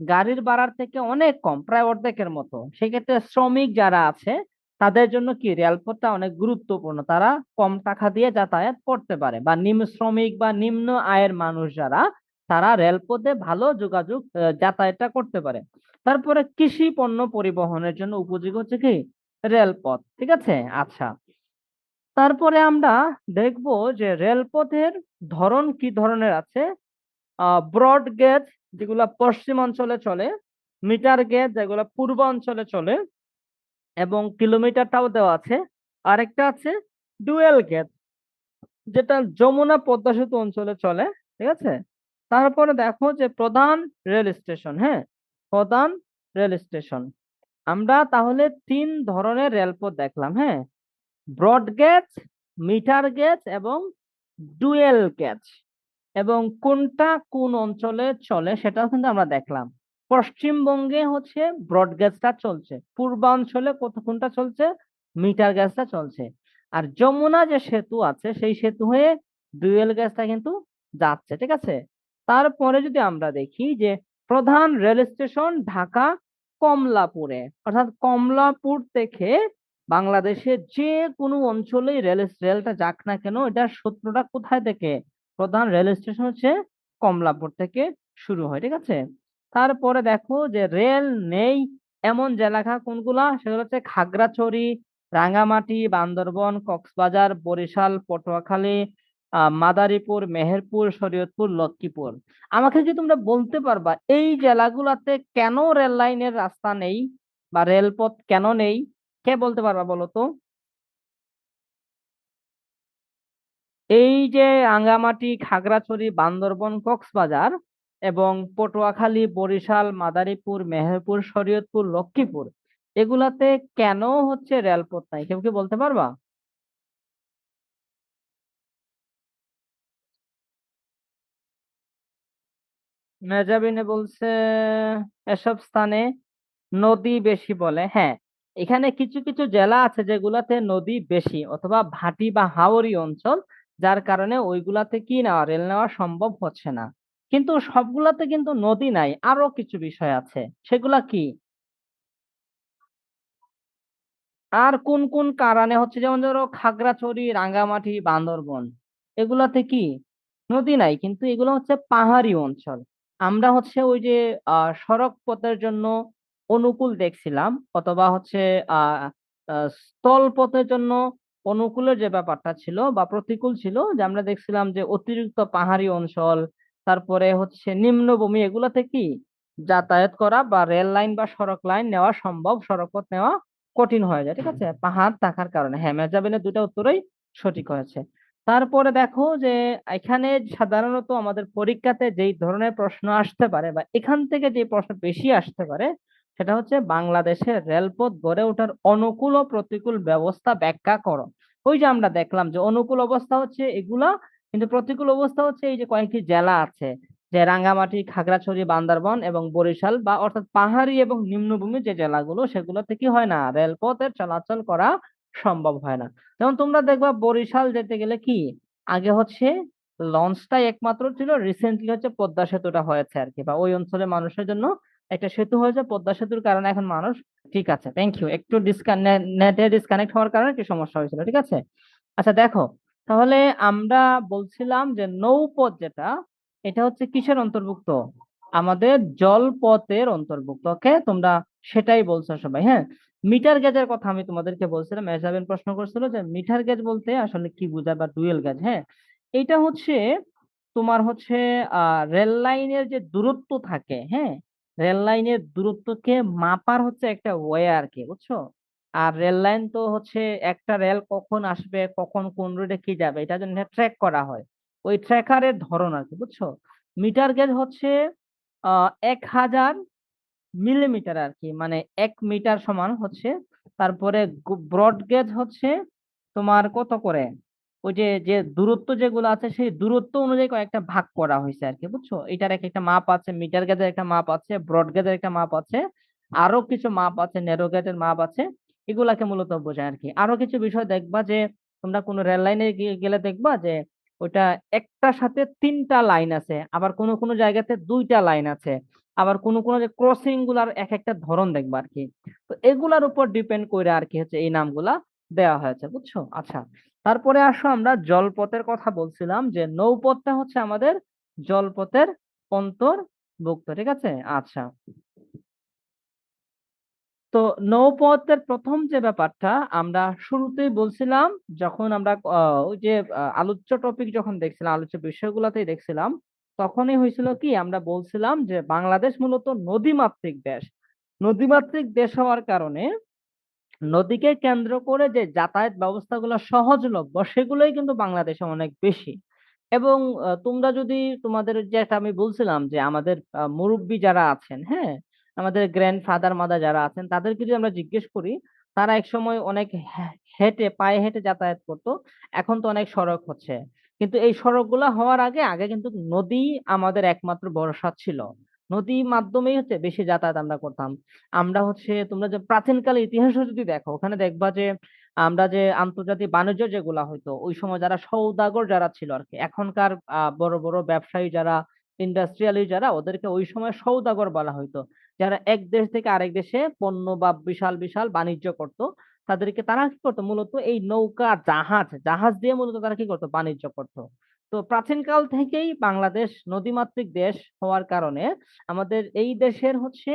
গাড়ির ভাড়ার থেকে অনেক কম, প্রায় অর্ধেকের মতো। সেক্ষেত্রে শ্রমিক যারা আছে তাদের জন্য কি রেলপথটা অনেক গুরুত্বপূর্ণ, তারা কম টাকা দিয়ে যাতায়াত করতে পারে। বা নিম্ন শ্রমিক বা নিম্ন আয়ের মানুষ যারা, তারা রেলপথে ভালো যোগাযোগ যাতায়াতটা করতে পারে। তারপরে কৃষি পণ্য পরিবহনের জন্য উপযোগী হচ্ছে কি রেলপথ, ঠিক আছে। আচ্ছা, তারপরে আমরা দেখব যে রেলপথের ধরন কি ধরনের আছে। ব্রড গেজ, যেগুলা পশ্চিমাঞ্চলে চলে, মিটার গেজ যেগুলা পূর্বাঞ্চলে চলে, এবং কিলোমিটারটাও দেওয়া আছে। আরেকটা আছে ডুয়েল গেজ, যেটা যমুনা পদ্মা সেতু অঞ্চলে চলে, ঠিক আছে। তারপরে দেখো যে প্রধান রেল স্টেশন, হ্যাঁ, প্রধান রেল স্টেশন। আমরা তাহলে তিন ধরনের রেলপথ দেখলাম, হ্যাঁ, ব্রড গেজ, মিটার গেজ এবং ডুয়েল গেজ। এবং কোনটা কোন অঞ্চলে চলে সেটাও কিন্তু আমরা দেখলাম। পশ্চিমবঙ্গে হচ্ছে ব্রড গেজটা চলছে, পূর্বাঞ্চলে কোনটা চলছে, মিটার গেজটা চলছে। আর যমুনা যে সেতু আছে সেই সেতু হয়ে ডুয়েল গেজটা কিন্তু যাচ্ছে, ঠিক আছে। তারপরে যদি আমরা দেখি যে প্রধান রেল স্টেশন ঢাকা কমলাপুরে, অর্থাৎ কমলাপুর থেকে বাংলাদেশের যে কোনো অঞ্চলেই রেলটা যাক না কেন, এটার সূত্রটা কোথায় থেকে? প্রধান রেল স্টেশন হচ্ছে কমলাপুর থেকে শুরু হয়, ঠিক আছে। তারপরে দেখো যে রেল নেই এমন জেলা কোনগুলা, সেগুলো হচ্ছে খাগড়াছড়ি, রাঙ্গামাটি, বান্দরবন, কক্সবাজার, বরিশাল, পটুয়াখালী, মাদারীপুর, মেহেরপুর, শরীয়তপুর, লক্ষ্মীপুর। আমাকে কি তোমরা বলতে পারবা এই জেলাগুলাতে কেন রেল লাইনের রাস্তা নেই বা রেলপথ কেন নেই? কে বলতে পারবা বলো তো? এই যে রাঙ্গামাটি, খাগড়াছড়ি, বান্দরবন, কক্সবাজার এবং পটুয়াখালী, বরিশাল, মাদারীপুর, মেহেরপুর, শরীয়তপুর, লক্ষ্মীপুর, এগুলাতে কেন হচ্ছে রেলপথ নাই, কেউ কি বলতে পারবা? মেজাবিনে বলছে এসব স্থানে নদী বেশি বলে। হ্যাঁ, এখানে কিছু কিছু জেলা আছে যেগুলাতে নদী বেশি অথবা ভাটি বা হাওড়ি অঞ্চল, যার কারণে ওইগুলাতে কি নেওয়া রেল নেওয়া সম্ভব হচ্ছে না। কিন্তু সবগুলাতে কিন্তু নদী নাই, আরো কিছু বিষয় আছে। সেগুলা কি? আর কোন কোন কারণে হচ্ছে, যেমন ধরো খাগড়াছড়ি, রাঙ্গামাটি, বান্দরবন, এগুলাতে কি নদী নাই, কিন্তু এগুলো হচ্ছে পাহাড়ি অঞ্চল। আমরা হচ্ছে ওই যে সড়ক পথের জন্য অনুকূল দেখছিলাম, অথবা হচ্ছে আহ আহ, স্থল পথের জন্য অনুকূলের যে ব্যাপারটা ছিল বা প্রতিকূল ছিল, যে আমরা দেখছিলাম যে অতিরিক্ত পাহাড়ি অঞ্চল, তারপরে হচ্ছে নিম্নভূমি, এগুলাতে কি যাতায়াত করা বা রেল লাইন বা সড়ক লাইন নেওয়া সম্ভব, সড়ক পথ নেওয়া কঠিন হয়ে যায়, ঠিক আছে, পাহাড় থাকার কারণে। হ্যাঁ, মেজাবিনের দুটা উত্তরই সঠিক হয়েছে। তারপরে দেখো যে এখানে সাধারণত আমাদের পরীক্ষাতে যেই ধরনের প্রশ্ন আসতে পারে বা এখান থেকে যে প্রশ্ন বেশি আসতে পারে, সেটা হচ্ছে বাংলাদেশের রেলপথ গড়ে ওঠার অনুকূল ও প্রতিকূল ব্যবস্থা ব্যাখ্যা করো। ওই যে আমরা দেখলাম যে অনুকূল অবস্থা হচ্ছে এগুলা, কিন্তু প্রতিকূল অবস্থা হচ্ছে এই যে কয়েকটি জেলা আছে, যে রাঙ্গামাটি, খাগড়াছড়ি, বান্দরবান এবং বরিশাল, বা অর্থাৎ পাহাড়ি এবং নিম্নভূমি যে জেলাগুলো, সেগুলোতে কি হয় না, রেলপথের চলাচল করা সম্ভব হয় না। যেমন তোমরা দেখবা বরিশাল যেতে গেলে কি, আগে হচ্ছে লঞ্চটাই একমাত্র ছিল, রিসেন্টলি হচ্ছে পদ্মা সেতুটা হয়েছে আর কি, বা ওই অঞ্চলের মানুষের জন্য একটা সেতু হয়েছে, পদ্মা সেতুর কারণে এখন মানুষ, ঠিক আছে, থ্যাংক ইউ, একটু নেটে ডিসকানেক্ট হওয়ার কারণে কি সমস্যা হয়েছিল, ঠিক আছে। আচ্ছা দেখো, তাহলে আমরা বলছিলাম যে নৌপথ যেটা, এটা হচ্ছে কিসের অন্তর্ভুক্ত, আমাদের জলপথের অন্তর্ভুক্ত। ওকে, তোমরা সেটাই বলছো সবাই, হ্যাঁ। মিটার গেজের কথা আমি তোমাদেরকে বলছিলাম, মেজাবিন প্রশ্ন করছিল যে মিটার গেজ বলতে আসলে কি বোঝায়, বা ডুয়েল গেজ, হ্যাঁ। এটা হচ্ছে তোমার হচ্ছে রেল লাইনের যে দূরত্ব থাকে, হ্যাঁ, রেল লাইনের দূরত্বকে মাপার হচ্ছে একটা ওয়ে আর কি, বুঝছো। আর রেল লাইন তো হচ্ছে একটা রেল কখন আসবে, কখন কোন রুটে কি যাবে, এটা জন্য ট্র্যাক করা হয়, ওই ট্র্যাকারের ধরন আর কি, বুঝছো। মিটার গেজ হচ্ছে 1000 মিলিমিটার আর কি, মানে 1 মিটার সমান হচ্ছে। তারপরে ব্রড গেজ হচ্ছে তোমার কত করে, ওই যে যে দূরত্ব যেগুলো আছে সেই দূরত্ব অনুযায়ী কয়েকটা ভাগ করা হয়েছে আর কি, বুঝছো। এটার এক একটা মাপ আছে, মিটার গেজের একটা মাপ আছে, ব্রড গেজের একটা মাপ আছে, আরো কিছু মাপ আছে, ন্যারো গেজের মাপ আছে। এগুলাকে মূলত বোঝায় আর কি। আরো কিছু বিষয় দেখবা যে তোমরা কোনো রেল লাইনে গেলে দেখবা যে ওইটা একটার সাথে 3টা লাইন আছে, আবার কোনো কোনো জায়গাতে 2টা লাইন আছে, আবার কোনো কোনো যে ক্রসিং গুলার এক একটা ধরন দেখবা আর কি। তো এগুলার উপর ডিপেন্ড করে আর কি হচ্ছে এই নামগুলা দেওয়া হয়েছে, বুঝছো। আচ্ছা, তারপরে আসো আমরা জলপথের কথা বলছিলাম, যে নৌপথটা হচ্ছে আমাদের জলপথের অন্তর্ভুক্ত, ঠিক আছে। আচ্ছা, তো নৌপথের প্রথম যে ব্যাপারটা আমরা শুরুতেই বলছিলাম, যখন আমরা ওই যে আলোচ্য টপিক যখন দেখছিলাম, আলোচ্য বিষয়গুলোতেই দেখছিলাম, তখনই হয়েছিল কি, আমরা বলছিলাম যে বাংলাদেশ মূলত নদীমাতৃক দেশ। নদীমাতৃক দেশ হওয়ার কারণে নদীকে কেন্দ্র করে যে যাতায়াত ব্যবস্থাগুলো সহজলভ্য, সেগুলোই কিন্তু বাংলাদেশে অনেক বেশি। এবং তোমরা যদি তোমাদের যেটা আমি বলছিলাম যে আমাদের মুরব্বী যারা আছেন, হ্যাঁ, আমাদের গ্র্যান্ড ফাদার মাদার যারা আছেন, তাদেরকে যদি আমরা জিজ্ঞেস করি, তারা এক সময় অনেক হেঁটে, পায়ে হেঁটে যাতায়াত করতো। এখন তো অনেক সড়ক হচ্ছে, কিন্তু এই সড়কগুলো হওয়ার আগে আগে কিন্তু নদী আমাদের একমাত্র ভরসা ছিল। নদীর মাধ্যমেই হচ্ছে বেশি যাতায়াত আমরা করতাম। আমরা হচ্ছে, তোমরা যে প্রাচীনকালে ইতিহাসও যদি দেখো, ওখানে দেখবা যে আমরা যে আন্তর্জাতিক বাণিজ্য যেগুলা হইতো, ওই সময় যারা সওদাগর যারা ছিল আর কি, এখনকার বড় বড় ব্যবসায়ী যারা, ইন্ডাস্ট্রিয়ালি যারা, ওদেরকে ওই সময় সওদাগর বলা হইতো। যারা এক দেশ থেকে আরেক দেশে পণ্য বা বিশাল বিশাল বাণিজ্য করত, তাদেরকে তারা কি করতো, মূলত এই নৌকা, জাহাজ জাহাজ দিয়ে মূলত তারা কি করতো, বাণিজ্য করতো। তো প্রাচীনকাল থেকেই বাংলাদেশ নদীমাতৃক দেশ হওয়ার কারণে আমাদের এই দেশের হচ্ছে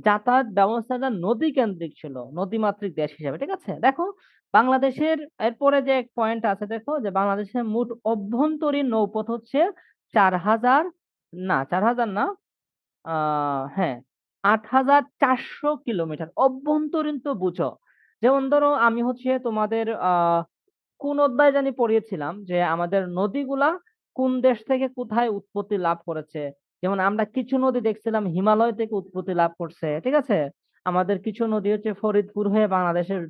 যাতায়াত ব্যবস্থাটা নদী কেন্দ্রিক ছিল, নদীমাতৃক দেশ হিসেবে, ঠিক আছে। দেখো বাংলাদেশের এরপরে যে পয়েন্ট আছে, দেখো যে বাংলাদেশের মোট অভ্যন্তরীণ নৌপথ হচ্ছে 4000, না 4000 না, হ্যাঁ, 8400 কিলোমিটার অভ্যন্তরীণ, তো বুঝো। যেমন ধরো আমি হচ্ছে তোমাদের কোন অধ্যায় জানি পড়িয়েছিলাম যে আমাদের নদীগুলা কোন দেশ থেকে কোথায় উৎপত্তি লাভ করেছে। যেমন আমরা কিছু নদী দেখছিলাম হিমালয় থেকে উৎপত্তি লাভ করছে, ঠিক আছে। আমাদের কিছু নদী হচ্ছে ফরিদপুর হয়ে বাংলাদেশের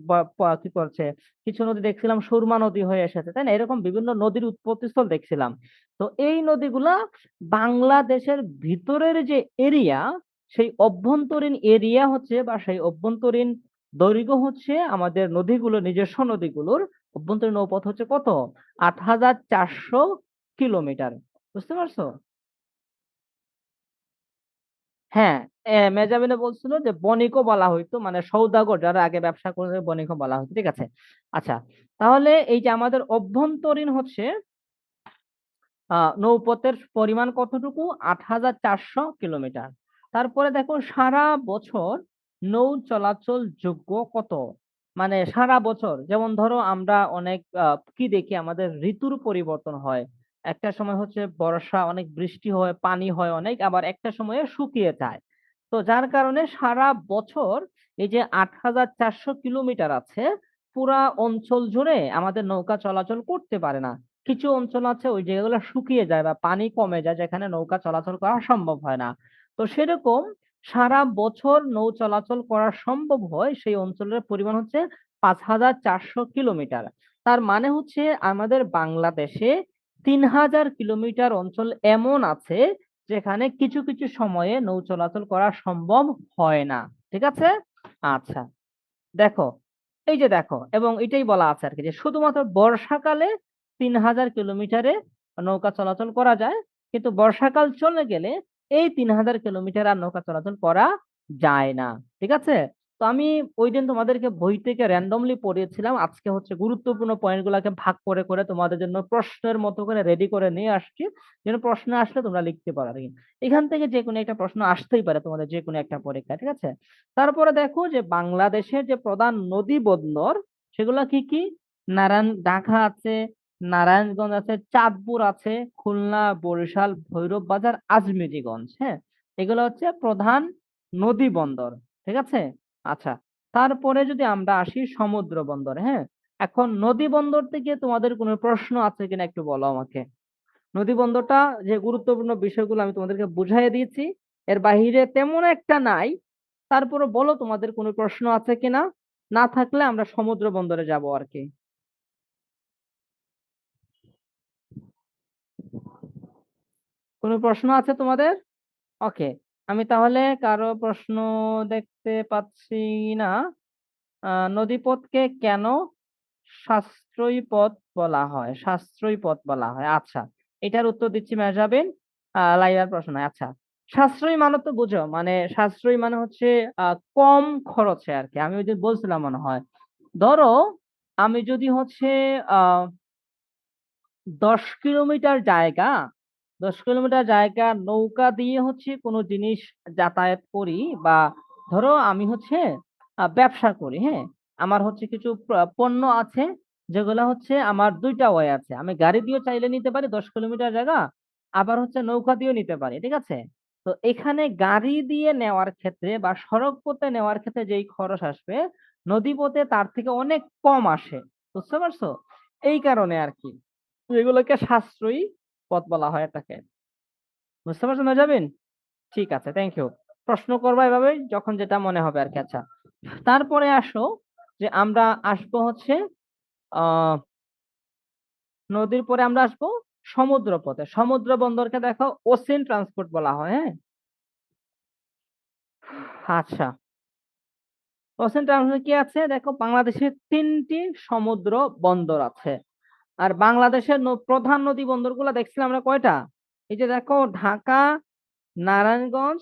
কি করছে, কিছু নদী দেখছিলাম সুরমা নদী হয়ে এসেছে, তাই না, এরকম বিভিন্ন নদীর উৎপত্তিস্থল দেখছিলাম। তো এই নদীগুলা বাংলাদেশের ভিতরের যে এরিয়া, সেই অভ্যন্তরীণ এরিয়া হচ্ছে, বা সেই অভ্যন্তরীণ দৈর্ঘ্য হচ্ছে আমাদের নদীগুলো, নিজস্ব নদীগুলোর অভ্যন্তরীণ নৌপথ হচ্ছে কত, 8400 কিলোমিটার। বুঝতে পারছো? হ্যাঁ, মেজাবিনে বলছিল যে বণিকও বলা হইতো, মানে সৌদাগর যারা আগে ব্যবসা করে, বণিকও বলা হতো, ঠিক আছে। আচ্ছা, তাহলে এই যে আমাদের অভ্যন্তরীণ হচ্ছে নৌপথের পরিমাণ কতটুকু, 8400 কিলোমিটার। তারপরে দেখো সারা বছর নৌ চলাচল যোগ্য কত, মানে সারা বছর, যেমন ধরো আমরা অনেক কি দেখি, আমাদের ঋতুর পরিবর্তন হয়। একটা সময় হচ্ছে বর্ষা, অনেক বৃষ্টি হয়, পানি হয় অনেক, আবার একটা সময়ে শুকিয়ে যায়। তো যার কারণে সারা বছর এই যে 8400 কিলোমিটার আছে, পুরা অঞ্চল জুড়ে আমাদের নৌকা চলাচল করতে পারে না। কিছু অঞ্চল আছে ওই জায়গাগুলো শুকিয়ে যায় বা পানি কমে যায়, যেখানে নৌকা চলাচল করা সম্ভব হয় না। তো সেরকম সারা বছর নৌ চলাচল করা সম্ভব হয় সেই অঞ্চলের পরিমাণ হচ্ছে 5,400 কিলোমিটার। তার মানে হচ্ছে আমাদের বাংলাদেশে 3,000 কিলোমিটার অঞ্চল এমন আছে যেখানে কিছু কিছু সময়ে নৌ চলাচল করা সম্ভব হয় না। ঠিক আছে? আচ্ছা, দেখো, এই যে দেখো, এবং এটাই বলা আছে আর কি, যে শুধুমাত্র বর্ষাকালে 3,000 কিলোমিটারে নৌকা চলাচল করা যায়, কিন্তু বর্ষাকাল চলে গেলে এই 3,000 কিলোমিটার আর নৌকা চলাচল করা যায় না। ঠিক আছে? তো আমি ওই দিন তোমাদেরকে বই থেকে র্যান্ডমলি পড়িয়েছিলাম, আজকে হচ্ছে গুরুত্বপূর্ণ পয়েন্ট গুলাকে ভাগ করে করে তোমাদের জন্য প্রশ্নের মতো করে রেডি করে নিয়ে আসছি, যেন প্রশ্ন আসলে তোমরা লিখতে পারো আর কি। এখান থেকে যে কোনো একটা প্রশ্ন আসতেই পারে তোমাদের যে কোনো একটা পরীক্ষা। ঠিক আছে? তারপরে দেখো যে বাংলাদেশের যে প্রধান নদী বন্দর সেগুলো কি কি? ঢাকা আছে, নারায়ণগঞ্জ আছে, চাঁদপুর আছে, খুলনা, বরিশাল, ভৈরব বাজার, আজমিরীগঞ্জ। হ্যাঁ, এগুলো হচ্ছে প্রধান নদী বন্দর। ঠিক আছে? আচ্ছা, তারপরে যদি আমরা আসি সমুদ্র বন্দর। হ্যাঁ, এখন নদী বন্দর থেকে তোমাদের কোনো প্রশ্ন আছে কিনা একটু বলো আমাকে। নদী বন্দরটা যে গুরুত্বপূর্ণ বিষয়গুলো আমি তোমাদেরকে বুঝাই দিয়েছি, এর বাহিরে তেমন একটা নাই। তারপরে বলো তোমাদের কোনো প্রশ্ন আছে কিনা, না থাকলে আমরা সমুদ্র বন্দরে যাব আর কি। কোনো প্রশ্ন আছে তোমাদের? ওকে, আমি তাহলে কারো প্রশ্ন দেখতে পাচ্ছি না। নদীপথকে কেন সাশ্রয়ী পথ বলা হয়? সাশ্রয়ী পথ বলা হয়, আচ্ছা, এটার উত্তর দিচ্ছি মেহজাবিন। লাইলার প্রশ্ন নয়। আচ্ছা, সাশ্রয়ী মানে তো বুঝো, মানে সাশ্রয়ী মানে হচ্ছে কম খরচে আর কি। আমি ওই যে বলছিলাম মনে হয়, ধরো আমি যদি হচ্ছে আহ 10 কিলোমিটার জায়গা 10 কিলোমিটার জায়গা নৌকা দিয়ে হচ্ছে কোনো জিনিস যাতায়াত করি, বা ধরো আমি হচ্ছে ব্যবসা করি। হ্যাঁ, আমার হচ্ছে কিছু পণ্য আছে যেগুলো হচ্ছে আমার দুইটা ওয়ে আছে, আমি গাড়ি দিয়েও চাইলে নিতে পারি 10 কিলোমিটার জায়গা, আবার হচ্ছে নৌকা দিয়েও নিতে পারি। ঠিক আছে? তো এখানে গাড়ি দিয়ে নেওয়ার ক্ষেত্রে বা সড়ক পথে নেওয়ার ক্ষেত্রে যেই খরচ আসবে, নদী পথে তার থেকে অনেক কম আসে। বুঝতে পারছো? এই কারণে আর কি এগুলোকে সাশ্রয়ী পথ বলা হয় এটাকে। বুঝতে পারছো না যাবেন? ঠিক আছে, থ্যাংক ইউ। প্রশ্ন করবা এভাবে যখন যেটা মনে হবে আর কি। আচ্ছা, তারপরে আসো যে আমরা আসবো হচ্ছে আহ নদীর পরে আমরা আসবো সমুদ্র পথে। সমুদ্র বন্দরকে দেখো ওসিন ট্রান্সপোর্ট বলা হয়। হ্যাঁ, আচ্ছা, ওসিন ট্রান্সপোর্ট কি আছে দেখো, বাংলাদেশে 3টি সমুদ্র বন্দর আছে। আর বাংলাদেশের প্রধান নদী বন্দরগুলো দেখছিলাম আমরা কয়টা? এই যে দেখো, ঢাকা, নারায়ণগঞ্জ,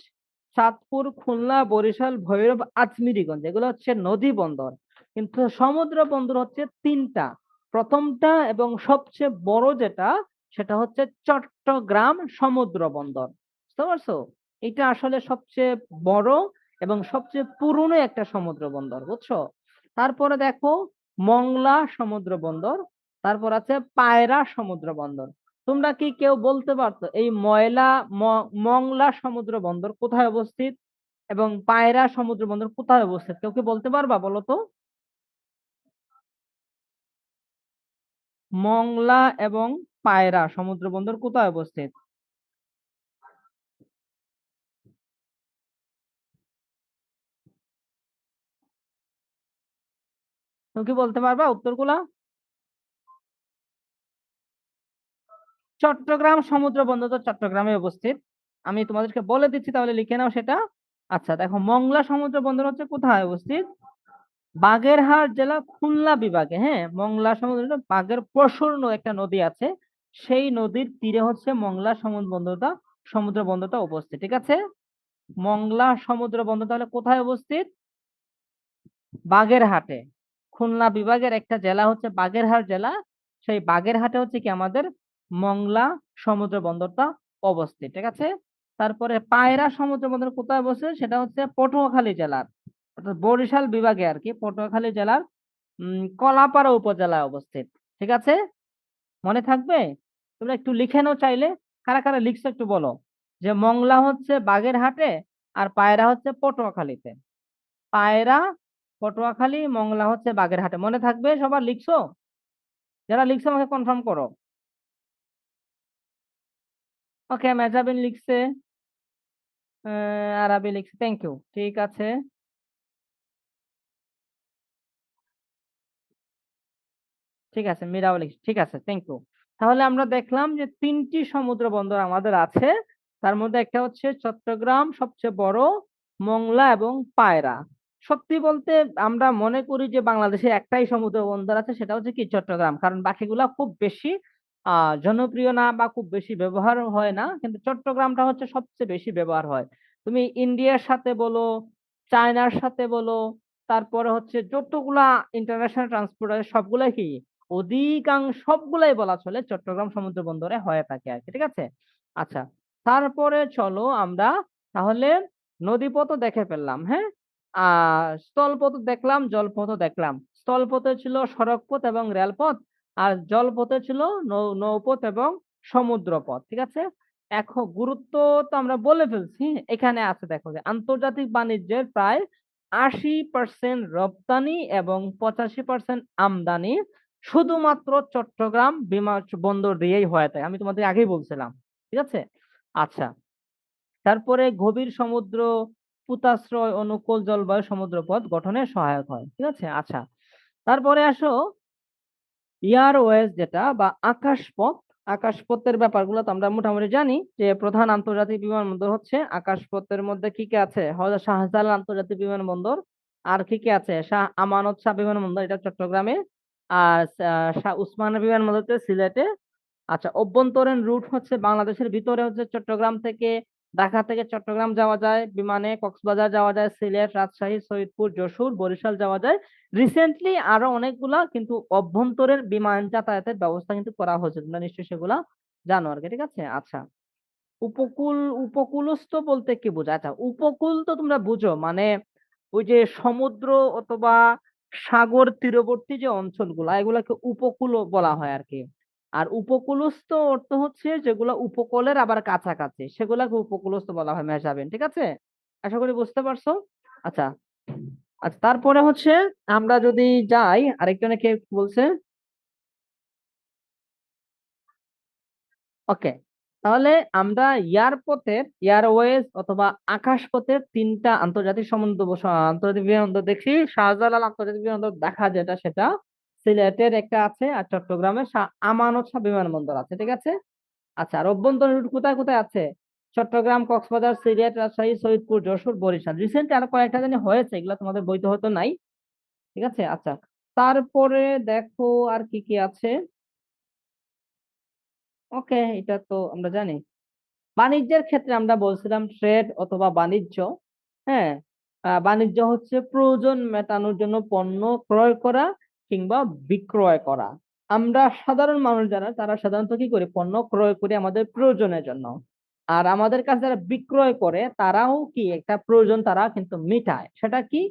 চাঁদপুর, খুলনা, বরিশাল, ভৈরব, আজমিরীগঞ্জ, এগুলো হচ্ছে নদী বন্দর। কিন্তু সমুদ্র বন্দর হচ্ছে 3টা। প্রথমটা এবং সবচেয়ে বড় যেটা, সেটা হচ্ছে চট্টগ্রাম সমুদ্র বন্দর। বুঝতে পারছো? এটা আসলে সবচেয়ে বড় এবং সবচেয়ে পুরনো একটা সমুদ্র বন্দর। বুঝছো? তারপরে দেখো মংলা সমুদ্র বন্দর, তারপর আছে পায়রা সমুদ্র বন্দর। তোমরা কি কেউ বলতে পারতো এই মংলা সমুদ্র বন্দর কোথায় অবস্থিত এবং পায়রা সমুদ্র বন্দর কোথায় অবস্থিত? কেউ কি বলতে পারবা বলো তো? মংলা এবং পায়রা সমুদ্র বন্দর কোথায় অবস্থিত? কেউ কি বলতে পারবা উত্তরগুলা? চট্টগ্রাম সমুদ্র বন্দর তো চট্টগ্রামে অবস্থিত। আমি তোমাদেরকে বলে দিচ্ছি, তাহলে লিখে নাও সেটা। আচ্ছা, দেখো, মংলা সমুদ্র বন্দর হচ্ছে কোথায় অবস্থিত? বাগেরহাট জেলা, খুলনা বিভাগে। হ্যাঁ, মংলা সমুদ্র প্রসূর্ণ একটা নদী আছে, সেই নদীর তীরে হচ্ছে মংলা সমুদ্র বন্দরটা উপস্থিত। ঠিক আছে? মংলা সমুদ্র বন্দর তাহলে কোথায় অবস্থিত? বাগেরহাটে। খুলনা বিভাগের একটা জেলা হচ্ছে বাগেরহাট জেলা, সেই বাগেরহাটে হচ্ছে কি আমাদের মংলা সমুদ্র বন্দরটা অবস্থিত। ঠিক আছে? তারপরে পায়রা সমুদ্র বন্দর কোথায় অবস্থিত, সেটা হচ্ছে পটুয়াখালী জেলার, অর্থাৎ বরিশাল বিভাগে আর কি, পটুয়াখালী জেলার কলাপাড়া উপজেলায় অবস্থিত। ঠিক আছে? মনে থাকবে? তোমরা একটু লিখে নাও চাইলে। কারা কারা লিখছো একটু বলো, যে মংলা হচ্ছে বাগেরহাটে আর পায়রা হচ্ছে পটুয়াখালীতে। পায়রা পটুয়াখালী, মংলা হচ্ছে বাগেরহাটে। মনে থাকবে সবার? লিখছো? যারা লিখছো আমাকে কনফার্ম করো। ওকে, মেজাবিন লিখছে। আরবি লিখছি, থ্যাংক ইউ। ঠিক আছে, ঠিক আছে, মীরাও লিখছি, ঠিক আছে, থ্যাংক ইউ। তাহলে আমরা দেখলাম যে ৩টি সমুদ্র বন্দর আমাদের আছে। তার মধ্যে একটা হচ্ছে চট্টগ্রাম সবচেয়ে বড়, মংলা এবং পায়রা। সত্যি বলতে আমরা মনে করি যে বাংলাদেশে একটাই সমুদ্র বন্দর আছে, সেটা হচ্ছে কি চট্টগ্রাম। কারণ বাকিগুলা খুব বেশি জনপ্রিয় না বা খুব বেশি ব্যবহার হয় না। কিন্তু চট্টগ্রামটা হচ্ছে সবচেয়ে বেশি ব্যবহার হয়। তুমি ইন্ডিয়ার সাথে বলো, চায়নার সাথে বলো, তারপরে হচ্ছে যতগুলা ইন্টারন্যাশনাল ট্রান্সপোর্ট আছে সবগুলাই কি সবগুলাই বলা চলে চট্টগ্রাম সমুদ্র বন্দরে হয়ে থাকে আরকি। ঠিক আছে? আচ্ছা। তারপরে চলো আমরা তাহলে নদীপথও দেখে ফেললাম, হ্যাঁ? স্থলপথও দেখলাম, জলপথও দেখলাম। স্থলপথে ছিল সড়কপথ এবং রেলপথ। আর জলপথে ছিল নৌপথ এবং সমুদ্রপথ। ঠিক আছে? এখন গুরুত্ব তো আমরা বলে ফেলছি। এখানে আছে দেখো যে আন্তর্জাতিক বাণিজ্যের প্রায় ৮০% রপ্তানি এবং ৮৫% আমদানি শুধুমাত্র চট্টগ্রাম বন্দর দিয়েই হয়ে থাকে। আমি তোমাদের আগেই বলছিলাম। ঠিক আছে? আচ্ছা। তারপরে গভীর সমুদ্র, পোতাশ্রয়, অনুকূল জলবায়ু সমুদ্রপথ গঠনে সহায়ক হয়। ঠিক আছে? আচ্ছা। তারপরে আসো এয়ারওয়েজ যেটা বা আকাশপথ, আকাশপথের ব্যাপারগুলো তো আমরা মোটামুটি জানি যে প্রধান আন্তর্জাতিক বিমানবন্দর হচ্ছে আকাশপথের মধ্যে কি, কি আছে? হযরত শাহজালাল আন্তর্জাতিক বিমানবন্দর। আর কি, কি আছে? শাহ আমানত শাহ বিমানবন্দর, এটা চট্টগ্রামে। আর শাহ উসমান বিমানবন্দর হচ্ছে সিলেটে। আচ্ছা, অভ্যন্তরীণ রুট হচ্ছে বাংলাদেশের ভিতরে হচ্ছে চট্টগ্রাম থেকে, ঢাকা থেকে চট্টগ্রাম যাওয়া যায় বিমানে, কক্সবাজার যাওয়া যায়, সিলেট, রাজশাহী, সৈয়দপুর, যশোর, বরিশাল যাওয়া যায়। রিসেন্টলি আরো অনেকগুলা কিন্তু অভ্যন্তরীণ বিমান যাতায়াতের ব্যবস্থা কিন্তু করা হয়েছে। তোমরা নিশ্চয়ই সেগুলা জানো আরকি। ঠিক আছে? আচ্ছা। উপকূল উপকূলস্থ বলতে কি বোঝায়? আচ্ছা, উপকূল তো তোমরা বুঝো মানে ওই যে সমুদ্র অথবা সাগর তীরবর্তী যে অঞ্চলগুলা এগুলাকে উপকূলও বলা হয় আরকি। আর উপকূলস্থ অর্থ হচ্ছে যেগুলা উপকূলের আবার কাছাকাছি সেগুলাকে উপকূলস্থ বলা হয় মেহজাবিন। ঠিক আছে? আশা করি বুঝতে পারছো? আচ্ছা, আচ্ছা, তারপরে হচ্ছে আমরা যদি যাই আরেকজনে কে বলছে? ওকে। তাহলে আমরা এয়ারওয়েজ অথবা আকাশপথের ৩ টা আন্তর্জাতিক আন্তর্জাতিক বিমানবন্দর দেখি। শাহজালাল আন্তর্জাতিক বিমানবন্দর দেখা যেটা সেটা সিলেটের একটা আছে আর চট্টগ্রামের আমানত শাহ বিমানবন্দর আছে। ঠিক আছে? আচ্ছা, আর অভ্যন্তরীণ রুট কোথায়, কোথায় আছে? চট্টগ্রাম, কক্সবাজার, সিলেট, রাজশাহী, সৈয়দপুর, যশোর, বরিশাল। রিসেন্টলি আরো কয়েকটা জানি হয়েছে। এগুলা তোমাদের বইতে হয়তো নাই। ঠিক আছে? আচ্ছা। তারপরে দেখো আর কি, কি আছে? ওকে, এটা তো আমরা জানি। বাণিজ্যের ক্ষেত্রে আমরা বলছিলাম ট্রেড অথবা বাণিজ্য। হ্যাঁ? বাণিজ্য হচ্ছে প্রয়োজন মেটানোর জন্য পণ্য ক্রয় করা কিংবা বিক্রয় করা। আমরা সাধারণ মানুষ যারা তারা সাধারণত কি করি? পণ্য ক্রয় করি আমাদের প্রয়োজনের জন্য। আর আমাদের কাছে যারা বিক্রয় করে তারাও কি একটা প্রয়োজন তারা কিন্তু মিটায়। সেটা কি?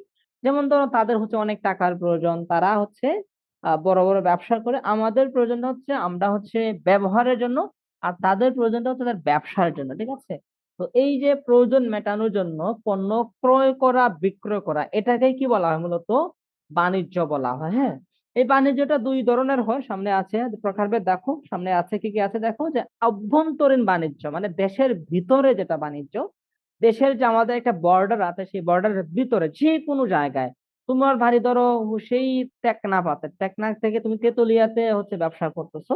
যেমন ধরো তাদের হচ্ছে অনেক টাকার প্রয়োজন। তারা হচ্ছে বড়, বড় ব্যবসা করে। আমাদের প্রয়োজনটা হচ্ছে আমরা হচ্ছে ব্যবহারের জন্য আর তাদের প্রয়োজনটা হচ্ছে তাদের ব্যবসার জন্য। ঠিক আছে? তো এই যে প্রয়োজন মেটানোর জন্য পণ্য ক্রয় করা, বিক্রয় করা এটাকেই কি বলা হয়? মূলত বাণিজ্য বলা হয়। হ্যাঁ? এই বাণিজ্যটা ২ ধরনের হয়। সামনে আছে প্রকারভেদ দেখো। সামনে আছে কি, কি আছে দেখো যে অভ্যন্তরীণ বাণিজ্য মানে দেশের ভিতরে যেটা বাণিজ্য। দেশের যে আমাদের একটা বর্ডার আছে সেই বর্ডারের ভিতরে যেকোনো জায়গায় তোমার ভারী ধরো সেই টেকনাফ আছে। টেকনাফ থেকে তুমি তেতুলিয়াতে হচ্ছে ব্যবসা করতেছো।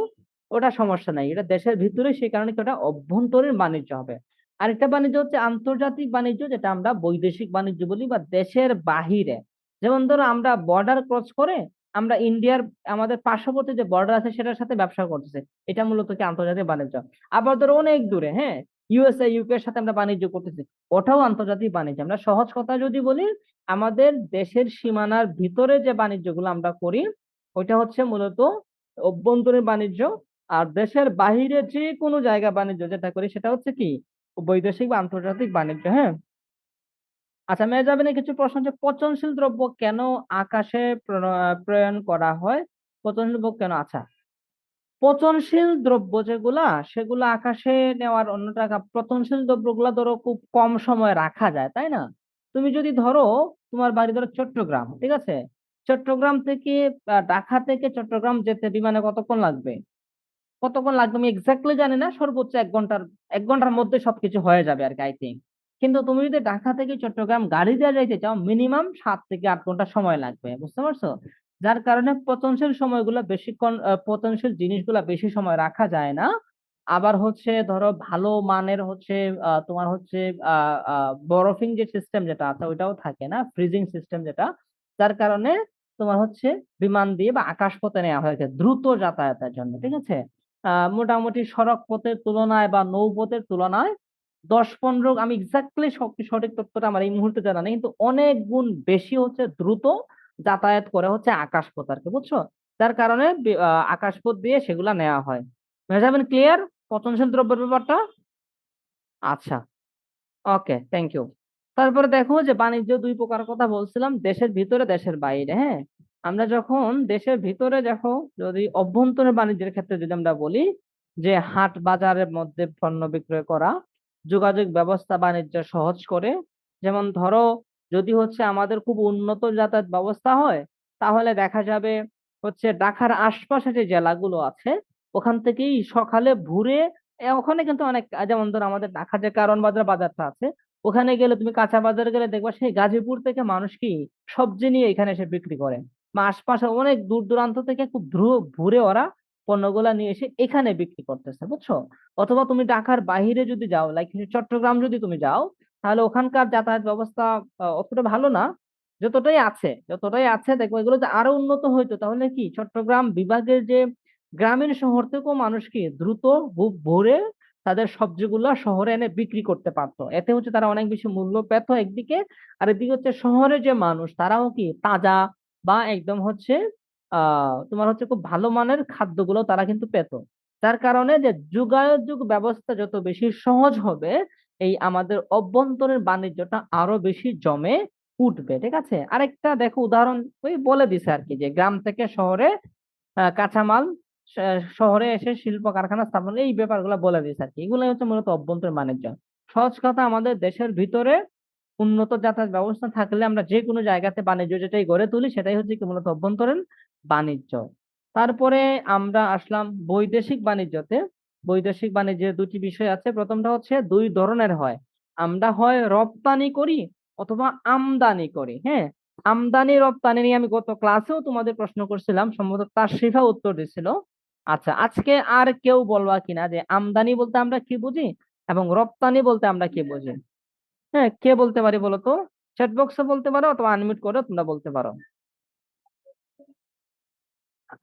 ওটা সমস্যা নাই। এটা দেশের ভিতরে সেই কারণে কি ওটা অভ্যন্তরীণ বাণিজ্য হবে। আরেকটা বাণিজ্য হচ্ছে আন্তর্জাতিক বাণিজ্য যেটা আমরা বৈদেশিক বাণিজ্য বলি বা দেশের বাহিরে। যেমন ধরো আমরা বর্ডার ক্রস করে আমরা ইন্ডিয়ার আমাদের পার্শ্ববর্তী যে বর্ডার আছে সেটার সাথে ব্যবসা করতেছি। এটা মূলত কি আন্তর্জাতিক বাণিজ্য। আবার ধরো অনেক দূরে, হ্যাঁ? ইউএসএ, ইউকে এর সাথে আমরা বাণিজ্য করতেছি। ওটাও আন্তর্জাতিক বাণিজ্য। আমরা সহজ কথা যদি বলি আমাদের দেশের সীমানার ভিতরে যে বাণিজ্যগুলো আমরা করি ওইটা হচ্ছে মূলত অভ্যন্তরীণ বাণিজ্য। আর দেশের বাহিরে যে কোনো জায়গা বাণিজ্য যেটা করি সেটা হচ্ছে কি বৈদেশিক বা আন্তর্জাতিক বাণিজ্য। হ্যাঁ? আচ্ছা, মেহজাবিনের কিছু প্রশ্ন হচ্ছে পচনশীল দ্রব্য কেন আকাশে প্রেরণ করা হয়? পচনশীল দ্রব্য কেন? আচ্ছা, পচনশীল দ্রব্য যেগুলা সেগুলা আকাশে নেওয়ার অন্য টাকা পচনশীল দ্রব্যগুলা ধরো খুব কম সময় রাখা যায়, তাই না? তুমি যদি ধরো তোমার বাড়ি ধরো চট্টগ্রাম, ঠিক আছে? চট্টগ্রাম থেকে ঢাকা থেকে চট্টগ্রাম যেতে বিমানে কতক্ষণ লাগবে? কতক্ষণ লাগবে আমি এক্সাক্টলি জানি না। সর্বোচ্চ ১ ঘন্টার ১ ঘন্টার মধ্যে সবকিছু হয়ে যাবে আরকি আই থিংক। কিন্তু তুমি যদি ঢাকা থেকে চট্টগ্রাম গাড়ি দিয়ে যাইতে চাও মিনিমাম 7 থেকে 8 ঘন্টা সময় লাগবে, বুঝতে পারছো? যার কারণে পতনশীল সময়গুলো বেশিক্ষণ পতনশীল জিনিসগুলা বেশি সময় রাখা যায় না। আবার হচ্ছে ধরো ভালো মানের হচ্ছে তোমার হচ্ছে বরফিং যে সিস্টেম যেটা আছে ওইটাও থাকে না, ফ্রিজিং সিস্টেম যেটা, যার কারণে তোমার হচ্ছে বিমান দিয়ে বা আকাশপথে নেওয়া হয়েছে দ্রুত যাতায়াতের জন্য, ঠিক আছে? মোটামুটি সড়ক পথের তুলনায় বা নৌপথের তুলনায় 10-15, আমি এক্স্যাক্টলি সঠিক তথ্যটা আমার এই মুহূর্তে জানা নেই, কিন্তু অনেক গুণ বেশি হচ্ছে দ্রুত যাতায়াত করে হচ্ছে আকাশপথ আর কি, বুঝছো? যার কারণে আকাশপথ দিয়ে সেগুলা নেওয়া হয়। মেজারমেন্ট ক্লিয়ার পচনশীল দ্রব্যের ব্যাপারটা? আচ্ছা, ওকে, থ্যাংক ইউ। তারপরে দেখো যে বাণিজ্য দুই প্রকার কথা বলছিলাম, দেশের ভিতরে দেশের বাইরে, হ্যাঁ। আমরা যখন দেশের ভিতরে দেখো, যদি অভ্যন্তরীণ বাণিজ্যের ক্ষেত্রে যদি আমরা বলি যে হাট বাজারের মধ্যে পণ্য বিক্রয় করা, যোগাযোগ ব্যবস্থা বাণিজ্য সহজ করে। যেমন ধরো যদি হচ্ছে আমাদের খুব উন্নত যাতায়াত ব্যবস্থা হয়, তাহলে দেখা যাবে হচ্ছে ঢাকার আশপাশে যে জেলাগুলো আছে ওখান থেকেই সকালে ভোরে ওখানে কিন্তু অনেক, যেমন ধরো আমাদের ঢাকা যে কারণ বাজার বাজারটা আছে, ওখানে গেলে তুমি কাঁচা বাজার গেলে দেখবা সেই গাজীপুর থেকে মানুষ কি সবজি নিয়ে এখানে এসে বিক্রি করে, বা আশপাশে অনেক দূর দূরান্ত থেকে খুব ভোরে ওরা পণ্যগুলা নিয়ে এসে এখানে বিক্রি করতেছে, বুঝছো? অথবা তুমি ঢাকার বাইরে যদি যাও, লাইক চট্টগ্রাম যদি তুমি যাও, তাহলে ওখানকার যাতায়াত ব্যবস্থা অতটা ভালো না। যতটাই আছে দেখবো এগুলো যে আরো উন্নত হইতো, তাহলে কি চট্টগ্রাম বিভাগের যে গ্রামীণ শহর থেকেও মানুষ কি দ্রুত ভোরে তাদের সবজিগুলা শহরে এনে বিক্রি করতে পারতো, এতে হচ্ছে তারা অনেক বেশি মূল্য পেত একদিকে। আর এদিকে হচ্ছে শহরে যে মানুষ তারাও কি তাজা বা একদম হচ্ছে তোমার হচ্ছে খুব ভালো মানের খাদ্যগুলো তারা কিন্তু পেত। যার কারণে যে যোগাযোগ ব্যবস্থা যত বেশি সহজ হবে, এই আমাদের অভ্যন্তরীণ বাণিজ্যটা আরো বেশি জমে উঠবে, ঠিক আছে? আরেকটা দেখো উদাহরণ ওই বলে দিছে আর কি, যে গ্রাম থেকে শহরে কাঁচামাল শহরে এসে শিল্প কারখানা স্থাপন, এই ব্যাপারগুলো বলে দিয়েছে আর কি। এগুলোই হচ্ছে মূলত অভ্যন্তরীণ বাণিজ্য। সহজ কথা, আমাদের দেশের ভিতরে উন্নত যাতায়াত ব্যবস্থা থাকলে আমরা যে কোনো জায়গাতে বাণিজ্য যেটাই গড়ে তুলি সেটাই হচ্ছে কি মূলত অভ্যন্তরীণ বাণিজ্য। তারপরে আমরা আসলাম বৈদেশিক বাণিজ্যতে। বৈদেশিক বাণিজ্যের দুটি বিষয় আছে, প্রথমটা হচ্ছে দুই ধরনের হয়। আমরা হয় রপ্তানি করি অথবা আমদানি করি, হ্যাঁ। আমদানি রপ্তানি নিয়ে আমি গত ক্লাসেও তোমাদের প্রশ্ন করছিলাম, সম্ভবত তাশরিফা উত্তর দিছিল। আচ্ছা, আজকে আর কেউ বলবা কিনা যে আমদানি বলতে আমরা কি বুঝি এবং রপ্তানি বলতে আমরা কি বুঝি? হ্যাঁ, কে বলতে পারি বলো তো? চ্যাট বক্সে বলতে পারো অথবা আনমিউট করে তোমরা বলতে পারো।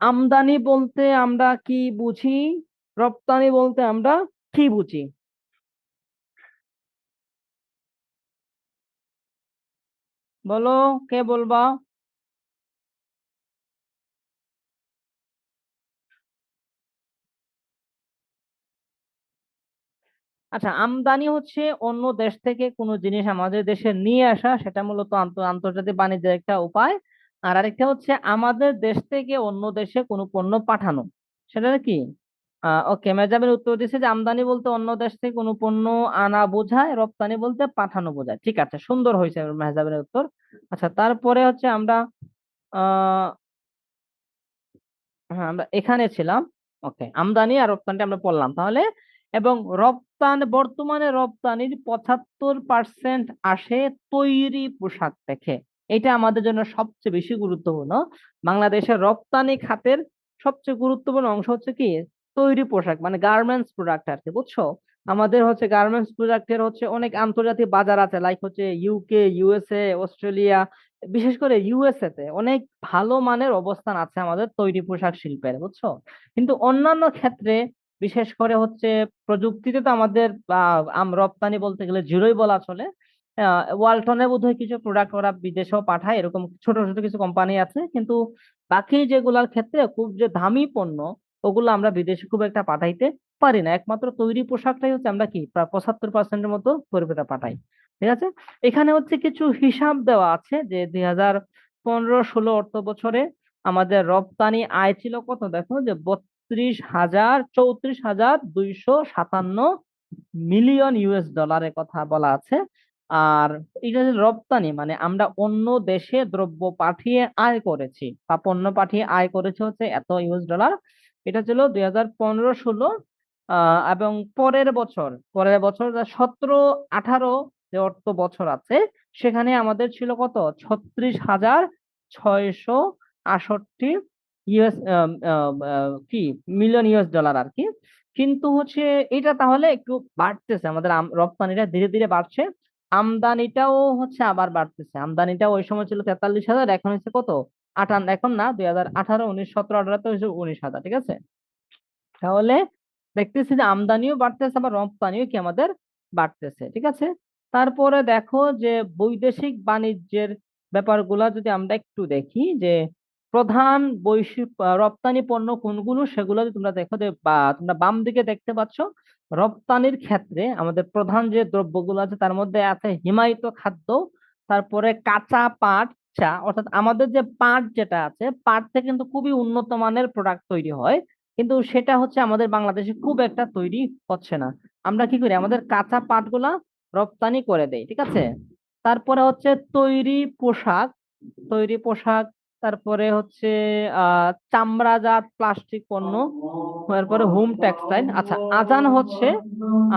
আমদানি বলতে আমরা কি বুঝি, রপ্তানি বলতে আমরা কি বুঝি? বলো, কে বলবা? আচ্ছা, আমদানি হচ্ছে অন্য দেশ থেকে কোনো জিনিস আমাদের দেশে নিয়ে আসা, সেটা মূলত আন্তর্জাতিক বাণিজ্যের একটা উপায়। আর আরেকটা হচ্ছে আমাদের দেশ থেকে অন্য দেশে কোনো পণ্য পাঠানো, সেটা কি? ওকে, মেজাবের উত্তর দিচ্ছে যে আমদানি বলতে অন্য দেশ থেকে কোনো পণ্য আনা বোঝায়, রপ্তানি বলতে পাঠানো বোঝায়। ঠিক আছে, সুন্দর হয়েছে মেহজাবের উত্তর। আচ্ছা, তারপরে হচ্ছে আমরা আহ হ্যাঁ, আমরা এখানে ছিলাম। ওকে, আমদানি আর রপ্তানি আমরা পড়লাম তাহলে। এবং বর্তমানে রপ্তানির 75% আসে তৈরি পোশাক থেকে। এটা আমাদের জন্য সবচেয়ে বেশি গুরুত্বপূর্ণ। বাংলাদেশের রপ্তানি খাতের সবচেয়ে গুরুত্বপূর্ণ অংশ হচ্ছে কি তৈরি পোশাক, মানে গার্মেন্টস প্রোডাক্ট আর কি, বুঝছো? আমাদের হচ্ছে গার্মেন্টস প্রোডাক্টের হচ্ছে অনেক আন্তর্জাতিক বাজার আছে, লাইক হচ্ছে ইউকে, ইউএসএ, অস্ট্রেলিয়া, বিশেষ করে ইউএসএ তে অনেক ভালো মানের অবস্থান আছে আমাদের তৈরি পোশাক শিল্পের, বুঝছো? কিন্তু অন্যান্য ক্ষেত্রে, বিশেষ করে হচ্ছে প্রযুক্তিতে তো আমাদের রপ্তানি বলতে গেলে জিরোই বলা চলে। ওয়ালটনে বোধহয় কিছু প্রোডাক্ট ওরা বিদেশেও পাঠায়, এরকম ছোট ছোট কিছু কোম্পানি আছে, কিন্তু বাকি যেগুলোর ক্ষেত্রে খুব যে দামি পণ্য ওগুলো আমরা বিদেশে খুব একটা পাঠাইতে পারি না। একমাত্র তৈরি পোশাকটাই হচ্ছে আমরা কি প্রায় 75%-এর মতো করে পাঠাই, ঠিক আছে? এখানে হচ্ছে কিছু হিসাব দেওয়া আছে যে 2015-16 অর্থ বছরে আমাদের রপ্তানি আয় ছিল কত, দেখো যে 34,257 মিলিয়ন ডলারের কথা বলা আছে। আর এটা যে রপ্তানি মানে আমরা অন্য দেশে দ্রব্য পাঠিয়ে আয় করেছি বা পণ্য পাঠিয়ে আয় করেছি হচ্ছে এত US ডলার। এটা ছিল 2015-16। এবং পরের বছর 17-18 যে অর্থ বছর আছে সেখানে আমাদের ছিল কত 36,668 ইউএস কি মিলিয়ন ইউএস ডলার আর কি। কিন্তু হচ্ছে এটা তাহলে একটু বাড়তেছে, আমাদের রপ্তানিটা ধীরে ধীরে বাড়ছে, আমদানিটাও হচ্ছে আবার বাড়তেছে। আমদানিটা ওই সময় ছিল 43,000, এখন হচ্ছে কত 58, এখন না 2018, 19, 17, 18 হচ্ছে 19,000, ঠিক আছে। তাহলে দেখতেছি যে আমদানিও বাড়তেছে আবার রপ্তানিও কি আমাদের বাড়তেছে, ঠিক আছে। তারপরে দেখো যে বৈদেশিক বাণিজ্যের ব্যাপারগুলা যদি আমরা একটু দেখি, যে প্রধান বৈশ্বিক রপ্তানি পণ্য কোনগুলো সেগুলো যদি তোমরা দেখো, যে বা তোমরা বাম দিকে দেখতে পাচ্ছ, রপ্তানির ক্ষেত্রে আমাদের প্রধান যে দ্রব্যগুলো আছে তার মধ্যে আছে হিমায়িত খাদ্য, তারপরে কাঁচা পাট, চা, অর্থাৎ আমাদের যে পাট যেটা আছে, পাট থেকে কিন্তু খুবই উন্নত মানের প্রোডাক্ট তৈরি হয়, কিন্তু সেটা হচ্ছে আমাদের বাংলাদেশে খুব একটা তৈরি হচ্ছে না। আমরা কি করি, আমাদের কাঁচা পাটগুলা রপ্তানি করে দেই, ঠিক আছে। তারপরে হচ্ছে তৈরি পোশাক, তৈরি পোশাক, তারপরে হচ্ছে চামড়াজাত প্লাস্টিক পণ্য, তারপরে হোম টেক্সটাইল। আচ্ছা, আজান হচ্ছে,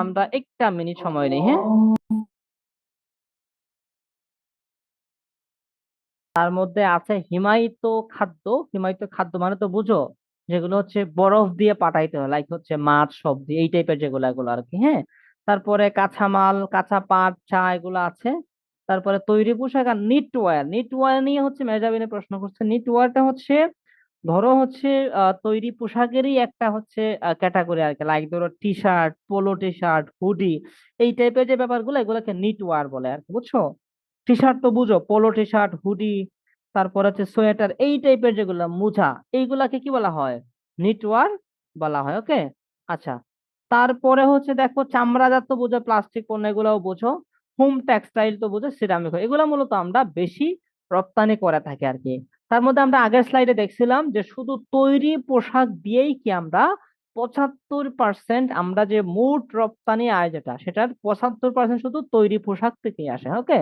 আমরা একটা মিনিট সময় নেই, হ্যাঁ। তার মধ্যে আছে হিমায়িত খাদ্য। হিমায়িত খাদ্য মানে তো বুঝো, যেগুলো হচ্ছে বরফ দিয়ে পাঠাইতে হয়, লাইক হচ্ছে মাছ, সবজি, এই টাইপের যেগুলো, এগুলো আর কি, হ্যাঁ। তারপরে কাঁচামাল, কাঁচা পাট, চা, এগুলো আছে। তারপরে তৈরি পোশাক আর নিটওয়্যার। নিটওয়্যার নিয়ে হচ্ছে মেজাবিনে প্রশ্ন করছে। নিটওয়্যারটা হচ্ছে ধরো হচ্ছে তৈরি পোশাকেরই একটা হচ্ছে ক্যাটাগরি আর কি, লাইক ধরো T shirt, polo T shirt, hoodie, এই টাইপের যে ব্যাপারগুলো এগুলোকে নিটওয়্যার বলে আর কি, বুঝছো। টি শার্ট তো বুঝো, পোলো টি শার্ট, হুডি, তারপর হচ্ছে সোয়েটার, এই টাইপের যেগুলো মোজা, এইগুলাকে কি বলা হয়, নিটওয়্যার বলা হয়, ওকে। আচ্ছা, তারপরে হচ্ছে দেখো চামড়াজাত তো বুঝো, প্লাস্টিক পণ্য এগুলাও বুঝো, হোম টেক্সটাইল তো বুঝো, সিরামিক, এগুলো মূলত আমরা বেশি রপ্তানি করে থাকি আর কি। তার মধ্যে আমরা আগের স্লাইডে দেখছিলাম যে শুধু তৈরি পোশাক দিয়েই কি আমরা 75% আমরা যে মোট রপ্তানি আয় যেটা, সেটার 75% শুধু তৈরি পোশাক থেকেই আসে, ওকে।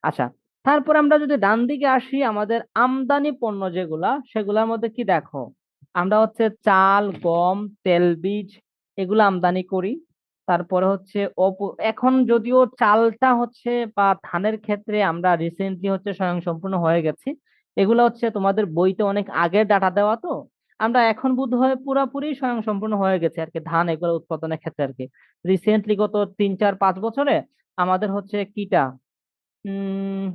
আচ্ছা, তারপর আমরা যদি ডান দিকে আসি, আমাদের আমদানি পণ্য যেগুলা, সেগুলোর মধ্যে কি দেখো, আমরা হচ্ছে চাল, গম, তেলবীজ, এগুলো আমদানি করি। তারপরে হচ্ছে এখন যদিও চালটা হচ্ছে বা ধানের ক্ষেত্রে আমরা রিসেন্টলি হচ্ছে স্বয়ংসম্পূর্ণ হয়ে গেছি, এগুলো হচ্ছে তোমাদের বইতে অনেক আগের ডাটা দেওয়া, তো আমরা এখন বোধহয় পুরাপুরি স্বয়ংসম্পূর্ণ হয়ে গেছে আর কি, ধান এগুলো উৎপাদনের ক্ষেত্রে আর কি। রিসেন্টলি গত 3, 4, 5 বছরে আমাদের হচ্ছে কিটা উম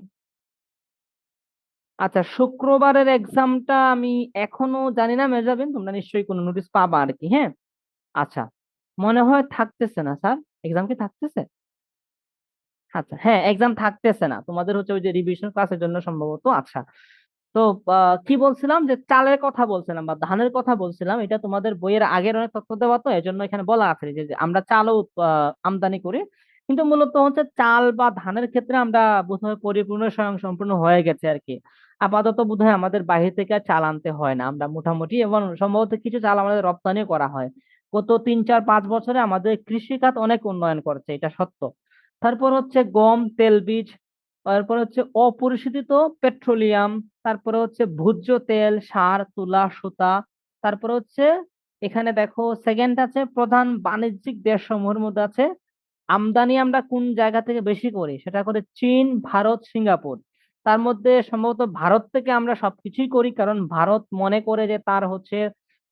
আচ্ছা, শুক্রবারের এক্সামটা আমি এখনো জানি না মেজাবিন, তোমরা নিশ্চয়ই কোনো নোটিশ পাবা আর কি, হ্যাঁ। আচ্ছা, মনে হয় থাকতেছে না স্যার, এক্সাম কি থাকতেছে? আচ্ছা, হ্যাঁ, এক্সাম থাকতেছে না, তোমাদের হচ্ছে ওই যে রিভিশন ক্লাসের জন্য সম্ভবত। আচ্ছা, তো কি বলছিলাম, যে চালের কথা বলছিলাম বা ধানের কথা বলছিলাম, এটা তোমাদের বইয়ের আগের অনেক তথ্য দেওয়া, তো এজন্য এখানে বলা আছে যে আমরা চালও আমদানি করি, কিন্তু মূলত হচ্ছে চাল বা ধানের ক্ষেত্রে আমরা বোধহয় পরিপূর্ণ স্বয়ংসম্পূর্ণ হয়ে গেছে আর কি। আপাতত বোধহয় আমাদের বাইরে থেকে আর চাল আনতে হয় না, আমরা মোটামুটি, এবং সম্ভবত কিছু চাল আমাদের রপ্তানিও করা হয়। গত 3, 4, 5 বছরে আমাদের কৃষিখাত অনেক উন্নয়ন করেছে, এটা সত্য। তারপর হচ্ছে গম, তেলবীজ, তারপর হচ্ছে অপরিশোধিত পেট্রোলিয়াম, তারপরে হচ্ছে ভোজ্য তেল, সার, তুলা, সুতা। তারপরে হচ্ছে এখানে দেখো সেকেন্ড আছে, প্রধান বাণিজ্যিক দেশসমূহের মধ্যে আছে আমদানি আমরা কোন জায়গা থেকে বেশি করি, সেটা করে চীন, ভারত, সিঙ্গাপুর। তার মধ্যে সম্ভবত ভারত থেকে আমরা সবকিছুই করি, কারণ ভারত মনে করে যে তার হচ্ছে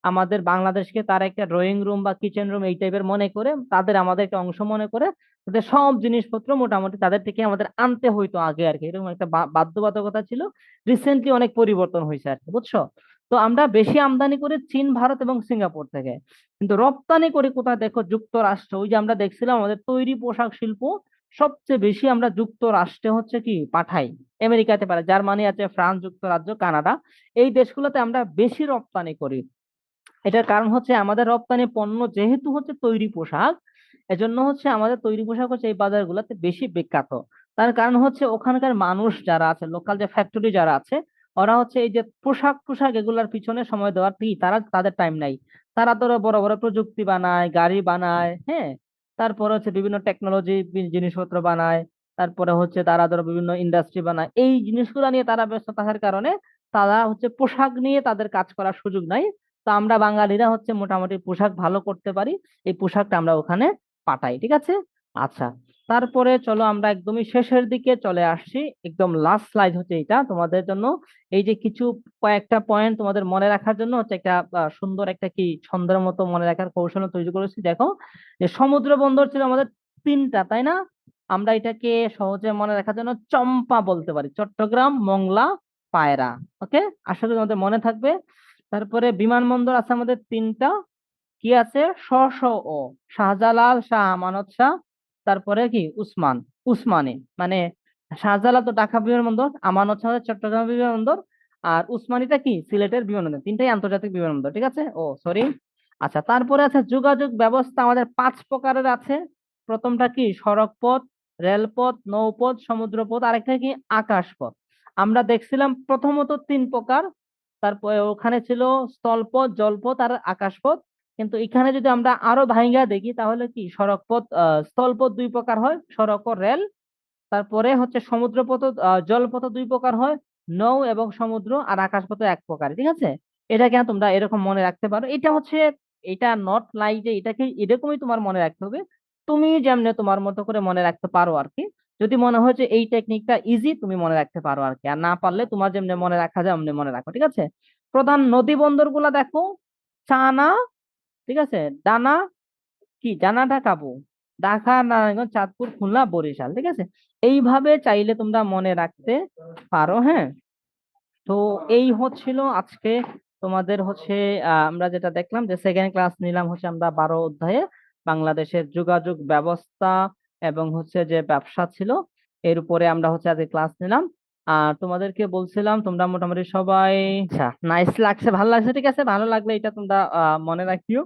আমাদের বাংলাদেশকে তার একটা ড্রয়িং রুম বা কিচেন রুম এই টাইপের মনে করে, তাদের আমাদের একটা অংশ মনে করে, তাদের সব জিনিসপত্র মোটামুটি তাদের থেকে আমাদের আনতে হইতো আগে আর কি, এরকম একটা বাধ্যবাধকতা ছিল। রিসেন্টলি অনেক পরিবর্তন হয়েছে আর কি, বুঝছো। তো আমরা বেশি আমদানি করি চীন, ভারত এবং সিঙ্গাপুর থেকে, কিন্তু রপ্তানি করি কোথায় দেখো, যুক্তরাষ্ট্র। ওই যে আমরা দেখছিলাম আমাদের তৈরি পোশাক শিল্প সবচেয়ে বেশি আমরা যুক্তরাষ্ট্রে হচ্ছে কি পাঠাই, আমেরিকাতে পারে, জার্মানি আছে, ফ্রান্স, যুক্তরাজ্য, কানাডা, এই দেশগুলোতে আমরা বেশি রপ্তানি করি। এটার কারণ হচ্ছে আমাদের রপ্তানি পণ্য যেহেতু হচ্ছে তৈরি পোশাক, এজন্য হচ্ছে আমাদের তৈরি পোশাক হচ্ছে এই বাজারগুলোতে বেশি বিখ্যাত। তার কারণ হচ্ছে ওখানকার মানুষ যারা আছে, লোকাল যে ফ্যাক্টরি যারা আছে, ওরা হচ্ছে এই যে পোশাক টোশাক এগুলার পিছনে সময় দেওয়ার কি তারা তাদের টাইম নাই। তারা ধরো বড় বড় প্রযুক্তি বানায়, গাড়ি বানায়, হ্যাঁ। তারপরে হচ্ছে বিভিন্ন টেকনোলজি জিনিসপত্র বানায়। তারপরে হচ্ছে তারা ধরো বিভিন্ন ইন্ডাস্ট্রি বানায়, এই জিনিসগুলো নিয়ে তারা ব্যস্ত থাকার কারণে তারা হচ্ছে পোশাক নিয়ে তাদের কাজ করার সুযোগ নাই। তো আমরা বাঙালিরা হচ্ছে মোটামুটি পোশাক ভালো করতে পারি, এই পোশাকটা আমরা ওখানে পাঠাই, ঠিক আছে। আচ্ছা, তারপরে চলো আমরা একদমই শেষের দিকে চলে আসছি, একদম লাস্ট স্লাইড হচ্ছে এটা তোমাদের জন্য। এই যে কিছু কয়েকটা পয়েন্ট তোমাদের মনে রাখার জন্য হচ্ছে একটা সুন্দর একটা কি ছন্দের মতো মনে রাখার কৌশল তৈরি করেছি। দেখো যে সমুদ্র বন্দর ছিল আমাদের তিনটা, তাই না? আমরা এটাকে সহজে মনে রাখার জন্য চম্পা বলতে পারি, চট্টগ্রাম, মোংলা, পায়রা। ওকে, আশা করি তোমাদের মনে থাকবে। তারপরে বিমানবন্দর আছে আমাদের তিনটা, কি আছে? শ শ ও, শাহজালাল, শাহ আমানত শাহ, তারপরে কি উসমান, উসমানী। মানে শাহজালাল তো ঢাকা বিমানবন্দর, আমানত শাহ চট্টগ্রাম বিমানবন্দর, আর উসমানীটা কি সিলেটের বিমানবন্দর। তিনটাই আন্তর্জাতিক বিমানবন্দর, ঠিক আছে? ও সরি। আচ্ছা, তারপরে আছে যোগাযোগ ব্যবস্থা আমাদের পাঁচ প্রকারের আছে। প্রথমটা কি? সড়ক পথ, রেলপথ, নৌপথ, সমুদ্রপথ, আরেকটা কি? আকাশপথ। আমরা দেখছিলাম প্রথমত তিন প্রকার, তারপরে ওখানে ছিল স্থলপথ, জলপথ আর আকাশপথ। কিন্তু এখানে যদি আমরা আরো ভাইঙ্গা দেখি তাহলে কি সড়ক পথ, স্থলপথ দুই প্রকার হয়, সড়ক ও রেল। তারপরে হচ্ছে সমুদ্রপথ, জলপথ দুই প্রকার হয়, নৌ এবং সমুদ্র, আর আকাশপথ এক প্রকার, ঠিক আছে? এটা কেন তোমরা এরকম মনে রাখতে পারো, এটা হচ্ছে, এটা নট লাই যে এটাকে এরকমই তোমার মনে রাখতে হবে। তুমি যেমনে তোমার মতো করে মনে রাখতে পারো আর কি। যদি মনে হয় যে এই টেকনিকটা ইজি, তুমি মনে রাখতে পারো আর কি। আর না পারলে তোমার যেমনি মনে রাখা যায় অমনি মনে রাখো, ঠিক আছে? প্রধান নদী বন্দর গুলা দেখো, চানা, ঠিক আছে, ডানা, কি ডানাটা কাবু, ঢাকা, নারায়ণগঞ্জ, চাঁদপুর, খুলনা, বরিশাল, ঠিক আছে? এইভাবে চাইলে তোমরা মনে রাখতে পারো, হ্যাঁ। তো এই হচ্ছিল আজকে তোমাদের হচ্ছে আমরা যেটা দেখলাম যে সেকেন্ড ক্লাস নিলাম হচ্ছে আমরা 12 অধ্যায়ে বাংলাদেশের যোগাযোগ ব্যবস্থা এবং হচ্ছে যে ব্যবসা ছিল, এর উপরে আমরা হচ্ছে আজকে ক্লাস নিলাম। আর তোমাদেরকে বলছিলাম তোমরা মোটামুটি সবাই, আচ্ছা নাইস লাগছে, ভালো লাগছে, ঠিক আছে। ভালো লাগলে এটা তোমরা মনে রাখিও।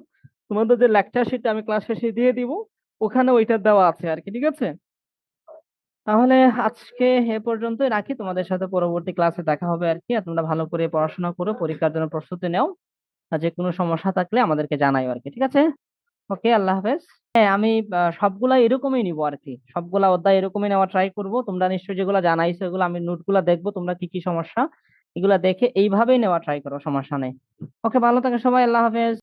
তোমাদের যে লেকচার শিটটা আমি ক্লাস শেষে দিয়ে দিব, ওখানে ওইটা দেওয়া আছে আর কি, ঠিক আছে? তাহলে আজকে এ পর্যন্তই রাখি, তোমাদের সাথে পরবর্তী ক্লাসে দেখা হবে আর কি। আর তোমরা ভালো করে পড়াশোনা করো, পরীক্ষার জন্য প্রস্তুতি নাও। আর যে কোনো সমস্যা থাকলে আমাদেরকে জানাইও আর কি, ঠিক আছে? ওকে, আল্লাহ হাফেজ। হ্যাঁ, আমি সবগুলা এরকমই নিবো আর কি, সবগুলা অধ্যায় এরকমই নেওয়া ট্রাই করব। তোমরা নিশ্চয়ই যেগুলো জানাইছো এগুলো আমি নোটগুলা দেখবো, তোমরা কি কি সমস্যা এগুলা দেখে এইভাবেই নেওয়া ট্রাই করো, সমস্যা নেই। ওকে, ভালো থাকো সবাই, আল্লাহ হাফেজ।